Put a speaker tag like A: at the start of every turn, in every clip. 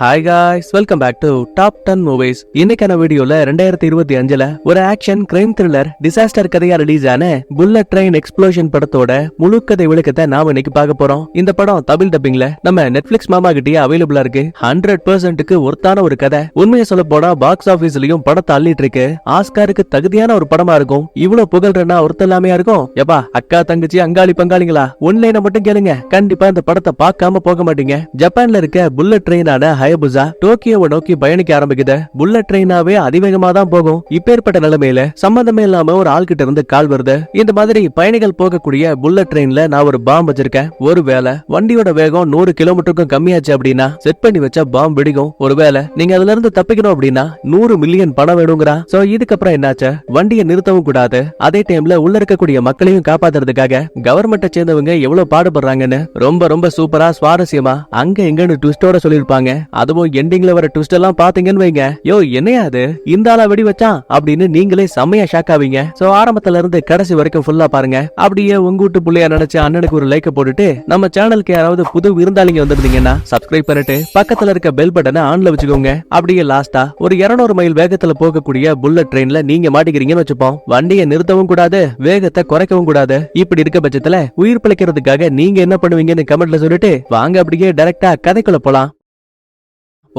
A: Hi guys, welcome back to top 10 movies. இன்னைக்கான வீடியோல 2025ல ஒரு ஆக்ஷன் கிரைம் த்ரில்லர் டிசாஸ்டர் கதையா ரிலீஸ் ஆன புல்லட் ட்ரெயின் எக்ஸ்ப்ளோஷன் படத்தோட முழு கதை விளக்கத்தை நாம இன்னைக்கு பார்க்க போறோம். இந்த படம் தமிழ் டப்பிங்ல நம்ம நெட்ஃபிளிக்ஸ் மாமா கிட்டயே அவைலபிளா இருக்கு. 100%க்கு ஒர்த்தான ஒரு கதை. உண்மையை சொல்ல போனா பாக்ஸ் ஆபீஸ்லயும் படத்தை அள்ளிட்டு இருக்கு. ஆஸ்காருக்கு தகுதியான ஒரு படமா இருக்கும். இவ்வளவு புகழ்றனா ஒருத்தலாமையா இருக்கும். எப்பா அக்கா தங்கச்சி அங்காளி பங்காளிங்களா, ஒன்லைனை மட்டும் கேளுங்க, கண்டிப்பா இந்த படத்தை பார்க்காம போக மாட்டீங்க. ஜப்பான்ல இருக்க புல்லட் ட்ரெயினான ஹயபுசா டோக்கியோவை நோக்கி பயணிக்க ஆரம்பிக்குது. புல்லட் ட்ரெயினாவே அதிவேகமா தான் போகும். இப்பேற்பட்ட நிலைமையில சம்பந்தமே இல்லாம ஒரு ஆள் கிட்ட இருந்து கால் வருது. இந்த மாதிரி பயணிகள் போகக்கூடிய புல்லட் ட்ரெயின்ல நான் ஒரு பாம்பு வச்சிருக்கேன். ஒருவேளை வண்டியோட வேகம் 100 கிலோமீட்டருக்கும் கம்மியாச்சு அப்படின்னா செட் பண்ணி வச்ச பாம்பு வெடிக்கும். ஒருவேளை நீங்க அதுல இருந்து தப்பிக்கணும் அப்படின்னா 100 மில்லியன் பணம் வேணுங்கிறா. சோ இதுக்கப்புறம் என்னாச்சு, வண்டியை நிறுத்தவும் கூடாது, அதே டைம்ல உள்ள இருக்கக்கூடிய மக்களையும் காப்பாத்துறதுக்காக கவர்மெண்ட்டை சேர்ந்தவங்க எவ்வளவு பாடுபடுறாங்கன்னு ரொம்ப ரொம்ப சூப்பரா சுவாரஸ்யமா அங்க எங்கன்னு ட்விஸ்டோட சொல்லிருப்பாங்க. அதுவும் எண்டிங்ல வர ட்விஸ்ட் எல்லாம் பாத்தீங்கன்னு வைங்க, யோ என்னையா அது, இந்த ஆளா வெடி வச்சான் அப்படின்னு நீங்களே செம்மையா ஷாக் ஆவீங்க. சோ ஆரம்பத்துல இருந்து கடைசி வரைக்கும் ஃபுல்லா பாருங்க. அப்படியே உங்க வீட்டு புள்ளையா நினைச்சு அண்ணனுக்கு ஒரு லைக் போட்டுட்டு நம்ம சேனலுக்கு யாராவது புது விருந்தாளிங்க வந்திருந்தீங்கன்னா சப்ஸ்கிரைப் பண்ணிட்டு பக்கத்துல இருக்க பெல் பட்டனை ஆன்ல வச்சுக்கோங்க. அப்படியே லாஸ்டா ஒரு 200 மைல் வேகத்துல போகக்கூடிய புல்லட் ட்ரெயின்ல நீங்க மாட்டிக்கிறீங்கன்னு வச்சுப்போம். வண்டியை நிறுத்தவும் கூடாது, வேகத்தை குறைக்கவும் கூடாது. இப்படி இருக்க பட்சத்துல உயிர் பிழைக்கிறதுக்காக நீங்க என்ன பண்ணுவீங்கன்னு கமெண்ட்ல சொல்லிட்டு வாங்க அப்படியே டைரக்டா கதைக்குள்ள போலாம்.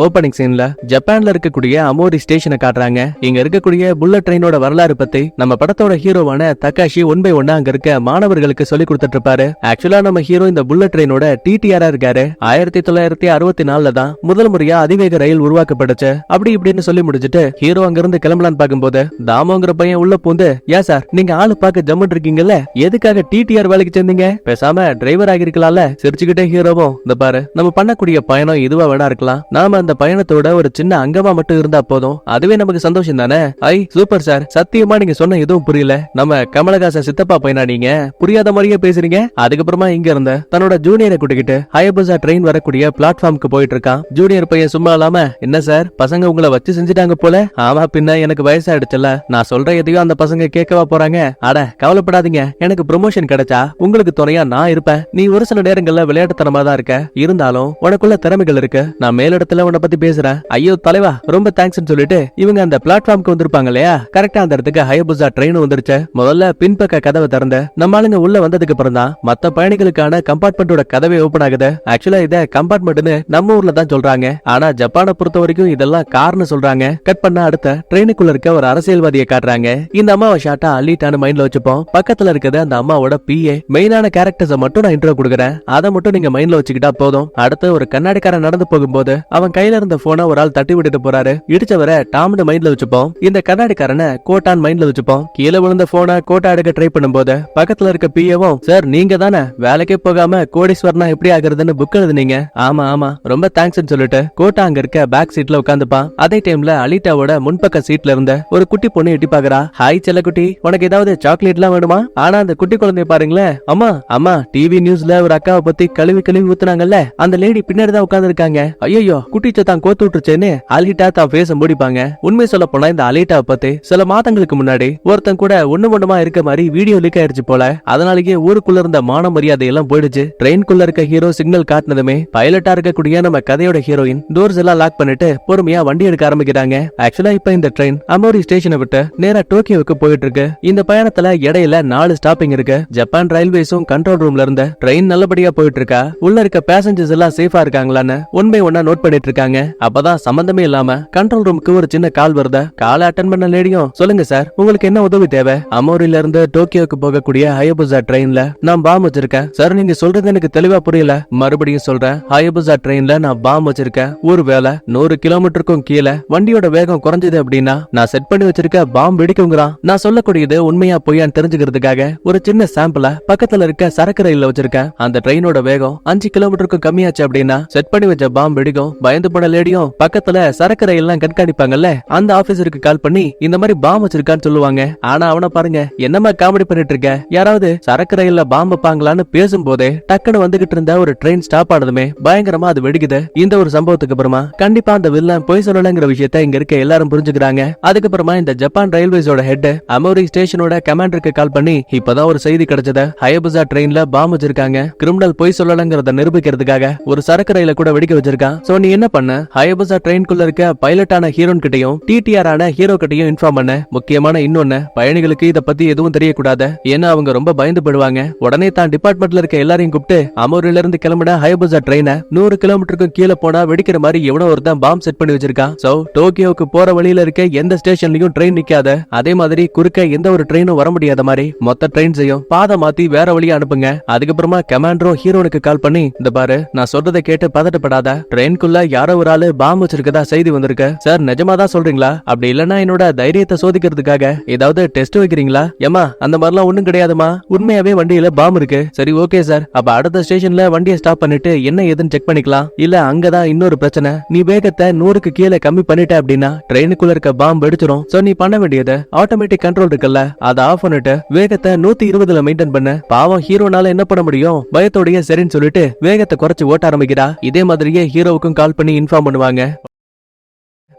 A: ஓபனிங் சீன்ல ஜப்பான்ல இருக்கக்கூடிய அமோரி ஸ்டேஷனை காட்டுறாங்க. இங்க இருக்கக்கூடிய புல்லட் ட்ரெயினோட வரலாறு பத்தி நம்ம படத்தோட ஹீரோவான தக்காஷி 1 by 1 அங்க இருக்க மாணவர்களுக்கு சொல்லி கொடுத்துட்டு இருப்பாரு. ஆக்சுவலா நம்ம ஹீரோ இந்த புல்லட் ட்ரெயினோட டிடிஆரா இருக்காரு. 1964ல தான் முதல் முறையா அதிவேக ரயில் உருவாக்கப்பட்டுச்சு. அப்படி இப்படின்னு சொல்லி முடிச்சுட்டு ஹீரோ அங்க இருந்து கிளம்பலான்னு பாக்கும்போது தாமோங்கிற பையன் உள்ள பூந்து, ஏன் சார் நீங்க ஆளு பாக்க ஜம்முன் இருக்கீங்கல்ல, எதுக்காக டிடிஆர் வேலைக்கு சேர்ந்தீங்க, பேசாம டிரைவர் ஆகிருக்கலாம்ல. சிரிச்சுக்கிட்டே ஹீரோவும், இந்த பாரு நம்ம பண்ணக்கூடிய பயணம் இதுவா வேணா இருக்கலாம், நாம அந்த பயணத்தோட ஒரு சின்ன அங்கமா மட்டும் இருந்தா போதும், அதுவே நமக்கு சந்தோஷம் தானே. ஐ சூப்பர் சார், சத்தியமா நீங்க சொன்ன எதுவும் புரியல, நம்ம கமலஹாசன் சித்தப்பா பையனா நீங்க, புரியாத மாதிரியே பேசுறீங்க. அதுக்கப்புறமா இங்க இருந்த தன்னோட ஜூனியரை கூட்டிக்கிட்டு ஹயபுசா ட்ரெயின் வரக்கூடிய பிளாட்ஃபார்முக்கு போயிட்டு இருக்கான். ஜூனியர் பையன் சும்மா இல்லாம, என்ன சார் பசங்க உங்களை வச்சு செஞ்சுட்டாங்க போல. ஆமா பின்ன எனக்கு வயசாயிடுச்சுல, நான் சொல்ற எதையும் அந்த பசங்க கேட்கவா போறாங்க. அட கவலைப்படாதீங்க, எனக்கு ப்ரொமோஷன் கிடைச்சா உங்களுக்கு துணையா நான் இருப்பேன். நீ ஒரு சில நேரங்கள்ல விளையாட்டுத்தனமா தான் இருக்க, இருந்தாலும் உனக்குள்ள திறமைகள் இருக்கு, நான் மேலிடத்துல உன்னை பத்தி பேசுறேன். ஐயோ தலைவா ரொம்ப தேங்க்ஸ் சொல்லிட்டு இவங்க அந்த பிளாட்ஃபார்முக்கு வந்திருப்பாங்க இல்லையா, கரெக்டா அந்த இடத்துக்கு ஹயபுசா ட்ரெயின் வந்துருச்சு. முதல்ல பின்பக்க கதவை திறந்த நம்ம ஆளுங்க உள்ள வந்ததுக்கு அப்புறம் தான் மத்த பயணிகளுக்கான கம்பார்ட்மெண்டோட கதவை ஓபன் ஆகுது. ஆக்சுவலா இத கம்பார்ட்மெண்ட்னு நம்ம ஊர்ல தான் சொல்றாங்க, ஆனா ஜப்பானை பொறுத்த வரைக்கும் இதெல்லாம் கார்னு சொல்றாங்க. கட் பண்ண அடுத்த ட்ரெயினுக்குள்ள இருக்க ஒரு அரசியல்வாதியை காட்டுறாங்க. இந்த அம்மாவை ஷாட்டா அள்ளிட்டான மைண்ட்ல வச்சுப்போம். பக்கத்துல இருக்கிறது அந்த அம்மாவோட பிஏ. மெயினான கேரக்டர்ஸை மட்டும் நான் இன்ட்ரோ கொடுக்குறேன், அதை மட்டும் நீங்க மைண்ட்ல வச்சுக்கிட்டா போதும். அடுத்து ஒரு கண்ணாடிக்காரன் நடந்து போகும்போது அவன் கையில இருந்த போனை ஒரு ஆள் தட்டி விட்டுட்டு போறாரு. இடிச்சவரை டாம்னு மைண்ட்ல வச்சுப்போம். இந்த கண்ணாடிக்காரனை கோட்டான் மைண்ட்ல வச்சுப்போம். கீழே விழுந்த போனை கோட்டா எடுக்க ட்ரை பண்ணும்போது பக்கத்துல இருக்க பிஏவும், சார் நீங்க தானே வேலைக்கே போகாம கோடீஸ்வரனா எப்படி ஆகுறதுன்னு புக் எழுதுனீங்க. ஆமா ஆமா ரொம்ப தேங்க்ஸ் சொல்லிட்டு கோட்டா அங்க இருக்க பேக் சீட்ல உட்காந்துப்பான். அதே டைம்ல அலிட்டாவோட முன்பக்க சீட்ல இருந்த ஒரு குட்டி பொண்ணு எட்டி பாக்குறா. ஹாய் செல்லக்குட்டி, உனக்கு ஏதாவது சாக்லேட் எல்லாம் வேணுமா? ஆனா அந்த குட்டி குழந்தைய பாருங்களேன். அம்மா அம்மா டிவி நியூஸ்ல ஒரு அக்காவை பத்தி கழுவி கழுவி ஊத்துனாங்கல்ல, அந்த லேடி பின்னாடி தான் உட்கார்ந்து இருக்காங்க. ஐயோ குட்டிச்ச தான் கோத்து விட்டுருச்சேன்னு அலிட்டா தான் பேச முடிப்பாங்க. உண்மை சொல்ல போனா இந்த அலிட்டாவை பத்தி சில மாதங்களுக்கு முன்னாடி ஒருத்தன் கூட ஒண்ணுமா இருக்க மாதிரி வீடியோ லீக் ஆயிடுச்சு போல. அதனாலேயே ஊருக்குள்ள இருந்த மான மரியாதை எல்லாம் போயிடுச்சு. ட்ரெயின்குள்ள இருக்க ஹீரோ சிக்னல் காட்டினதுமே பைலட்டா இருக்கக்கூடிய நம்ம கதையோட ஹீரோயின் டோர்ஸ் எல்லாம் லாக் பண்ணிட்டு பொறுமையா வண்டி எடுக்க ஆரம்பிக்கிறாங்க. ஆக்சுவலா இப்ப இந்த ட்ரெயின் அமோரி ஸ்டேஷனை விட்டு நேரா டோக்கியோவுக்கு போயிட்டு இருக்கு. இந்த பயணத்துல இடையில 4 ஸ்டாப்பிங் இருக்கு. ஜப்பான் ரயில்வேஸும் கண்ட்ரோல் ரூம்ல இருந்த ட்ரெயின் நல்லபடியா போயிட்டு இருக்கா, உள்ள இருக்க பேசஞ்சர்ஸ் எல்லாம் சேஃபா இருக்காங்களான்னு ஒன் பை ஒன்னா நோட் பண்ணிட்டு இருக்காங்க. அப்பதான் சம்பந்தமே இல்லாம கண்ட்ரோல் ரூமுக்கு ஒரு சின்ன கால் வருத. காலை அட்டன் பண்ண லேடியும், சொல்லுங்க சார் உங்களுக்கு என்ன உதவி தேவை? அமோரில இருந்து டோக்கியோக்கு போகக்கூடிய ஹயபுசா ட்ரெயின்ல நான் பாம் வச்சிருக்கேன். சார் நீங்க சொல்றது எனக்கு தெளிவா புரியல, மறுபடியும் சொல்றேன். ஹயபுசா ட்ரெயின்ல நான் பாம் வச்சிருக்கேன். ஒருவேளை 100 கிலோமீட்டருக்கும் கீழே வண்டியோட வேகம் குறைஞ்சது அப்படின்னா நான் செட் பண்ணி வச்சிருக்க பாம் வெடிக்குங்கிறான். நான் சொல்லக்கூடியது உண்மையா பொய்யான்னு தெரிஞ்சுக்கிறதுக்காக ஒரு சின்ன சாம்பிள பக்கத்துல இருக்க சரக்கு ரயில்ல வச்சிருக்கேன். அந்த ட்ரெயினோட வேகம் 5 கிலோமீட்டருக்கும் கம்மியாச்சு அப்படின்னா செட் பண்ணி வச்ச பாம் வெடிக்கும். பயந்து போன லேடியும் பக்கத்துல சரக்கு ரயில்லாம் கண்காணிப்பாங்கல்ல, அந்த ஆபீசருக்கு கால் பண்ணி இந்த மாதிரி பாம் வச்சிருக்கான்னு சொல்லுவாங்க. ஆனா அவனை பாருங்க, என்னமா காமெடி பண்ணிட்டு இருக்க, யாராவது சரக்கு ரயில்ல பாம் வைப்பாங்களான்னு பேசும்போதே டக்குன்னு வந்துகிட்டு இருந்த ஒரு ட்ரெயின் ஸ்டாப் ஆனதுமே பயங்கரமா அது வெடிக்குது. இந்த ஒரு சம்பவத்துக்கு அப்புறமா கண்டிப்பா அந்த வில்லன் பொய் சொல்லலங்கிற விஷயத்த இங்க இருக்க எல்லாரும் புரிஞ்சுக்கிறாங்க. அதுக்கப்புறமா இந்த ஜப்பான் ரயில்வேஸோட ஹெட் அமோரி ஸ்டேஷனோட கமாண்டருக்கு கால் பண்ணி இப்பதான் ஒரு செய்தி கிடைச்சது, ஹயபுசா ட்ரெயின்ல பாம் வச்சிருக்காங்க, கிரிமினல் பொய் சொல்லலங்கிறத நிரூபிக்கிறதுக்காக ஒரு சரக்கு ரயில கூட வெடிக்க வச்சிருக்கான். சோ நீ என்ன பண்ண, பண்ண ஹயபுசா ட்ரெயின்குள்ள இருக்க பைலட்டான ஹீரோன் கிட்டையும் டிடிஆர் ஆன ஹீரோ கிட்டையும் இன்ஃபார்ம் பண்ண முக்கியமான இன்னொன்னு பயணிகளுக்கு இத பத்தி எதுவும் தெரியக்கூடாது ஏன்னா அவங்க ரொம்ப பயந்து போடுவாங்க. உடனே தான் டிபார்ட்மெண்ட்ல இருக்க எல்லாரையும் கூப்பிட்டு அமூரில இருந்து கிளம்பின ஹயபுசா ட்ரெயினை 100 கிலோமீட்டருக்கும் கீழே போனா வெடிக்கிற மாதிரி எவனோ ஒருத்தன் பாம் செட் பண்ணி வச்சிருக்கான். சோ டோக்கியோக்கு போற வழியில இருக்க எந்த ஸ்டேஷன்லயும் ட்ரெயின் நிக்காத, அதே மாதிரி குறுக்க எந்த ஒரு ட்ரெயினும் வர முடியாத மாதிரி மொத்த ட்ரெயின் செய்யும் பாதை மாத்தி வேற வழியா அனுப்புங்க. அதுக்கப்புறமா கமாண்டரும் ஹீரோனுக்கு கால் பண்ணி இந்த பாரு நான் சொல்றதை கேட்டு பதட்டப்படாத, ட்ரெயின்குள்ள யாரோ ஒரு ஆளு பாம் வச்சிருக்கதா செய்தி வந்திருக்கு. சார் நிஜமாதான் சொல்றீங்களா? அப்படி இல்லன்னா என்னோட தைரியத்தை சோதிக்கிறதுக்காக ஏதாவது டெஸ்ட் வைக்கிறீங்களா? ஏமா அந்த மாதிரிலாம் ஒண்ணும் கிடையாதுமா, உண்மையாவே வண்டியில பாம் இருக்கு. சரி ஓகே சார், அப்ப அடுத்த ஸ்டேஷன்ல வண்டியை ஸ்டாப் பண்ணிட்டு என்ன ஏதுன்னு செக் பண்ணிக்கலாம். இல்ல அங்கதான் இன்னொரு பிரச்சனை, நீ வேகத்தை 100க்கு கீழே கம்மி பண்ணிட்ட அப்படின்னா ட்ரெயினுக்குள்ள இருக்க பாம் வெடிச்சிரும். சோ நீ பண்ண வேண்டியது ஆட்டோமேட்டிக் கண்ட்ரோல் இருக்குல்ல, அதை ஆஃப் பண்ணிட்டு வேகத்தை 120ல மெயின்டைன் பண்ண. பாவம் ஹீரோனால என்ன பண்ண முடியும், பயத்தோடய சரின்னு சொல்லிட்டு வேகத்தை குறைச்சு ஓட்ட ஆரம்பிக்கிறா. இதே மாதிரியே ஹீரோவுக்கும் கால் பண்ணி இன்ஃபார்ம் பண்ணுவாங்க.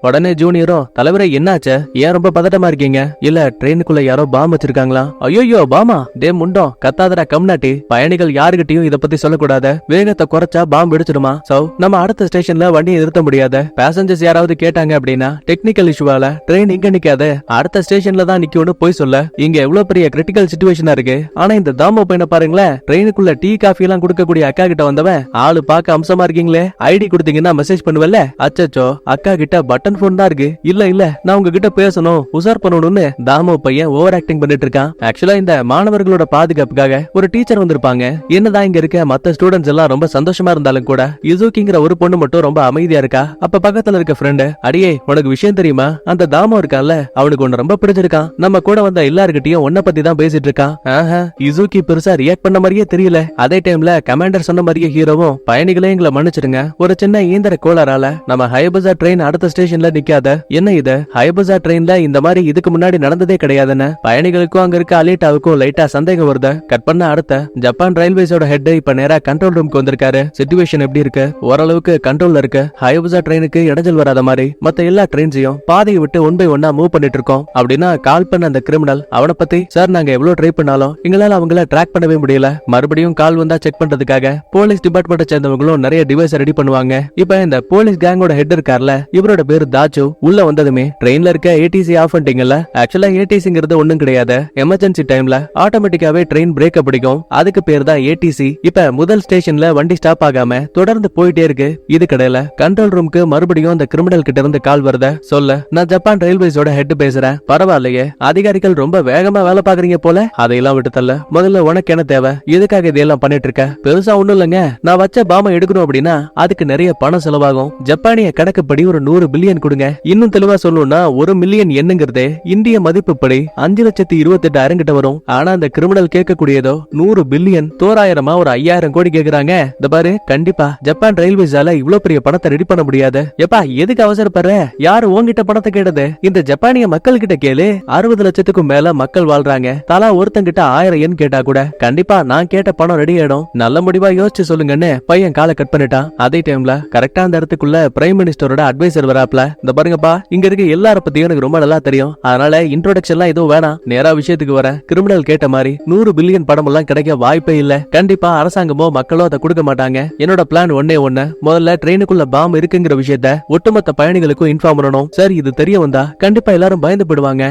A: உடனே ஜூனியரும் தலைவரே என்னாச்சு, ஏன் ரொம்ப பதட்டமா இருக்கீங்க? இல்ல ட்ரெயினுக்குள்ள யாரோ பாம் வச்சிருக்காங்களா? ஐயோ பாமா, டே முண்டோ கத்தாதடா கம்னாட்டி, பயணிகள் யாருகிட்டயும் இத பத்தி சொல்லக்கூடாது, வேகத்தை குறைச்சா பாம் வெடிச்சிடுமா. சோ நம்ம அடுத்த ஸ்டேஷன்ல வண்டியை நிறுத்த முடியாது. பேசஞ்சர்ஸ் யாராவது கேட்டாங்க அப்படின்னா டெக்னிக்கல் இஷ்யூவால ட்ரெயின் இங்க நிக்காது, அடுத்த ஸ்டேஷன்ல தான் நிக்கும்னு போய் சொல்ல. இங்க எவ்வளவு பெரிய கிரிட்டிக்கல் சிச்சுவேஷனா இருக்கு. ஆனா இந்த தாமோ பையனை பாருங்களேன், ட்ரெயினுக்குள்ள டீ காஃபி எல்லாம் கொடுக்கக்கூடிய அக்கா கிட்ட வந்தவன் ஆளு பாக்க அம்சமா இருக்கீங்களே, ஐடி கொடுத்தீங்கன்னா மெசேஜ் பண்ணுவல்ல. அச்சச்சோ அக்கா கிட்ட பட்டன் போன் தான் இருக்கு. இல்ல இல்ல நான் உங்ககிட்ட பேசணும், உசார் பண்ணணும்னு தாமோ பையன் ஓவர் ஆக்டிங் பண்ணிட்டு இருக்கான். ஆக்சுவலா இந்த மாணவர்களோட பாதுகாப்புக்காக ஒரு டீச்சர் வந்திருப்பாங்க. என்னதான் இங்க இருக்க மத்த ஸ்டூடெண்ட்ஸ் எல்லாம் ரொம்ப சந்தோஷமா இருந்தாலும் கூட யுசுகிங்கிற ஒரு பொண்ணு மட்டும் ரொம்ப அமைதியா இருக்கா. அப்ப பக்கத்துல இருக்க ஃப்ரெண்டு, அடியே உனக்கு விஷயம் தெரியுமா, அந்த தாமோ இருக்கான்ல அவனுக்கு ஒன்னு ரொம்ப பிடிச்சிருக்கான், நம்ம கூட வந்த எல்லார்கிட்டயும் உன்ன பத்தி தான் பேசிட்டு இருக்கான். யுசுகி பெருசா ரியாக்ட் பண்ண மாதிரியே தெரியல. அதே டைம்ல கமாண்டர் சொன்ன மாதிரியே ஹீரோவும் பயணிகளே எங்களை மன்னிச்சிடுங்க, ஒரு சின்ன இயந்திர கோளாறால நம்ம ஹயபுசா ட்ரெயின் அடுத்த ஸ்டேஷன்ல நிக்காத. என்ன இது ஹயபுசா ட்ரெயின்ல இந்த மாதிரி இதுக்கு முன்னாடி நடந்ததே கிடையாதுன்னு பயணிகளுக்கும் அங்க இருக்க அலீட்டாவுக்கும் லைட்டா சந்தேகம் வருது. கட் பண்ண அடுத்த ஜப்பான் ரயில்வேஸோட ஹெட் இப்ப நேரா கண்ட்ரோல் ரூம்க்கு வந்திருக்காரு. சிச்சுவேஷன் எப்படி இருக்கு? ஓரளவுக்கு கண்ட்ரோல்ல இருக்கு. ஹயபுசா ட்ரெயினுக்கு இடைஞ்சல் வராத மாதிரி மத்த எல்லா ட்ரெயின்ஸையும் பாதையை விட்டு ஒன் பை ஒன்னா மூவ் பண்ணிட்டு இருக்கோம். அப்படின்னா கால் பண்ண அந்த கிரிமினல் அவனை பத்தி, சார் நாங்க எவ்வளவு ட்ரை பண்ணாலும் எங்களால அவங்கள ட்ராக் பண்ணவே முடியல. மறுபடியும் கால் வந்தா செக் பண்றதுக்காக போலீஸ் டிபார்ட்மெண்ட் சேர்ந்தவங்களும் நிறைய டிவைஸ் ரெடி பண்ணுவாங்க. இப்ப இந்த போலீஸ் கேங்கோட ஹெட் இருக்கார்ல, இவரோட பேரு தாச்சு. உள்ள வந்ததுமே ட்ரெயின்ல இருக்க ஏடிசி ஆஃப் பண்ணிட்டீங்கல்ல. ஆக்சுவலா ஏடிசிங்கிறது ஒண்ணும் கிடையாது, எமர்ஜென்சி டைம்ல ஆட்டோமேட்டிக்காவே ட்ரெயின் பிரேக் பிடிக்கும், அதுக்கு பேர் தான் ஏடிசி. இப்ப முதல் ஸ்டேஷன்ல வண்டி ஸ்டாப் ஆகாம தொடர்ந்து போயிட்டே இருக்கு. இது கடையில கண்ட்ரோல் ரூம்க்கு மறுபடியும் அந்த கிரிமினல் கிட்ட இருந்து கால் வருத. சொல்ல நான் ஜப்பான் ரயில்வேஸோட ஹெட் பேசுறேன். பரவாயில்லையே, அதிகாரிகள் ரொம்ப வேகமா வேலை பாக்குறீங்க போல. அதையெல்லாம் விட்டு தள்ள, முதல்ல உனக்கு என்ன தேவை, எதுக்காக இதெல்லாம் பண்ணிட்டு இருக்க? பெருசா ஒண்ணும் இல்லைங்க, நான் வச்ச பாம எடுக்கணும் அப்படின்னா அதுக்கு நிறைய பணம் செலவாகும். ஜப்பானிய கணக்குப்படி ஒரு 100 பில்லியன் கொடுங்க. இன்னும் தெளிவா சொல்லணும்னா 1 மில்லியன் என்னங்கிறதே இந்திய மதிப்புப்படி 5,28,000 கிட்ட வரும். ஆனா அந்த கிரிமினல் கேட்கக்கூடியதோ 100 பில்லியன், தோராயிரமா ஒரு 5,000 கோடி கேக்குறாங்க. இந்த பாரு, கண்டிப்பா ஜப்பான் ரயில்வேஸால இவ்வளவு பெரிய பணத்தை ரெடி பண்ண முடியாது. எப்பா எதுக்கு அவசரப்படுற, யாரு உன்கிட்ட பணத்தை கேட்டது? இந்த ஜப்பானிய மக்கள் கிட்ட கேளு. 60 லட்சத்துக்கும் மேல மக்கள் வாழ்றாங்க. தலா ஒருத்தங்கிட்ட 1000 yen கேட்டா கூட கண்டிப்பா நான் கேட்ட பணம் ரெடி ஆயிடும். நல்ல முடிவா யோசிச்சு சொல்லுங்கன்னு பையன் காலை கட் பண்ணிட்டான். அதே டைம்ல கரெக்டா அந்த இடத்துக்குள்ள பிரைம் மினிஸ்டரோட அட்வைசர் வராப்ல. இந்த பாருங்கப்பா, இங்க இருக்க எல்லார பத்தியும் எனக்கு ரொம்ப நல்லா தெரியும், அதனால இன்ட்ரோடக்ஷன்லாம் எதுவும் வேணாம், நேரா விஷயத்துக்கு வர. கிரிமினல் கேட்ட மாதிரி 100 பில்லியன் படம் எல்லாம் கிடைக்க வாய்ப்பே இல்ல. கண்டிப்பா அரசாங்கமோ மக்களோ அதை கொடுக்க மாட்டாங்க. என்னோட பிளான் ஒன்னே ஒண்ணு, முதல்ல ட்ரெயினுக்குள்ள பாம் இருக்குங்கிற விஷயத்த ஒட்டுமொத்த பயணிகளுக்கும் இன்ஃபார்ம் பண்ணணும். சார் இது தெரிய வந்தா கண்டிப்பா எல்லாரும் பயந்து போடுவாங்க.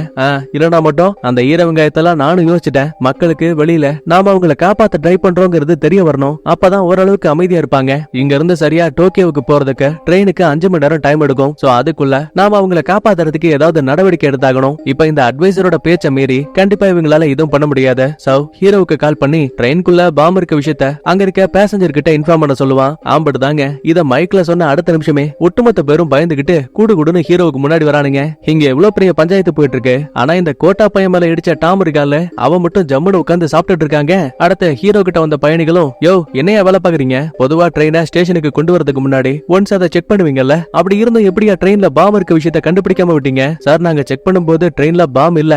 A: இல்லனா மட்டும் அந்த ஈர வெங்காயத்தெல்லாம் நானும் யோசிச்சிட்டேன். மக்களுக்கு வெளியில நாம அவங்களை காப்பாத்த ட்ரை பண்றோங்கிறது தெரிய வரணும். அப்பதான் ஓரளவுக்கு அமைதியா இருப்பாங்க. இங்க இருந்து சரியா டோக்கியோவுக்கு போறதுக்கு ட்ரெயினுக்கு 5 மணி நேரம் டைம் எடுக்கும். சோ அதுக்குள்ள நாம அவங்களை காப்பாத்துறதுக்கு ஏதாவது நடவடிக்கை எடுத்தாகணும். இப்ப இந்த அட்வைசரோட பேச்ச மீறி கண்டிப்பா இவங்களால எதுவும் பண்ண முடியாது. சோ ஹீரோவுக்கு கால் பண்ணி ட்ரெயின்குள்ள பாம் இருக்க விஷயத்த அங்க இருக்க பேசஞ்சர் கிட்ட இன்ஃபார்ம் பண்ண சொல்லுவான். ஆம்படுதாங்க இத மைக்ல சொன்ன அடுத்த நிமிஷமே ஒட்டுமொத்த பேரும் பயந்துகிட்டு கூடு கூடுன்னு ஹீரோவுக்கு முன்னாடி வரானுங்க. இங்க எவ்வளவு பெரிய பஞ்சாயத்து போயிட்டு இருக்கு. ஆனா இந்த கோட்டா பையன் மேல இடிச்ச டாம் இருக்கால, அவன் மட்டும் ஜம்முன்னு உட்கார்ந்து சாப்பிட்டுட்டு இருக்காங்க. அடுத்த ஹீரோ கிட்ட வந்த பயணிகளும், யோ என்னையா வேலை பாக்குறீங்க? பொதுவா ட்ரெயினை ஸ்டேஷனுக்கு கொண்டு வரதுக்கு முன்னாடி ஒன்ஸ் அதை செக் பண்ணுவீங்கல்ல, அப்படி இருந்தும் எப்படியா ட்ரெயின் ட்ரெயின்ல பாம் இருக்க விஷயத்த கண்டுபிடிக்காம விட்டீங்க சார். நாங்க செக் பண்ணும்போது ட்ரெயின்ல பாம் இல்ல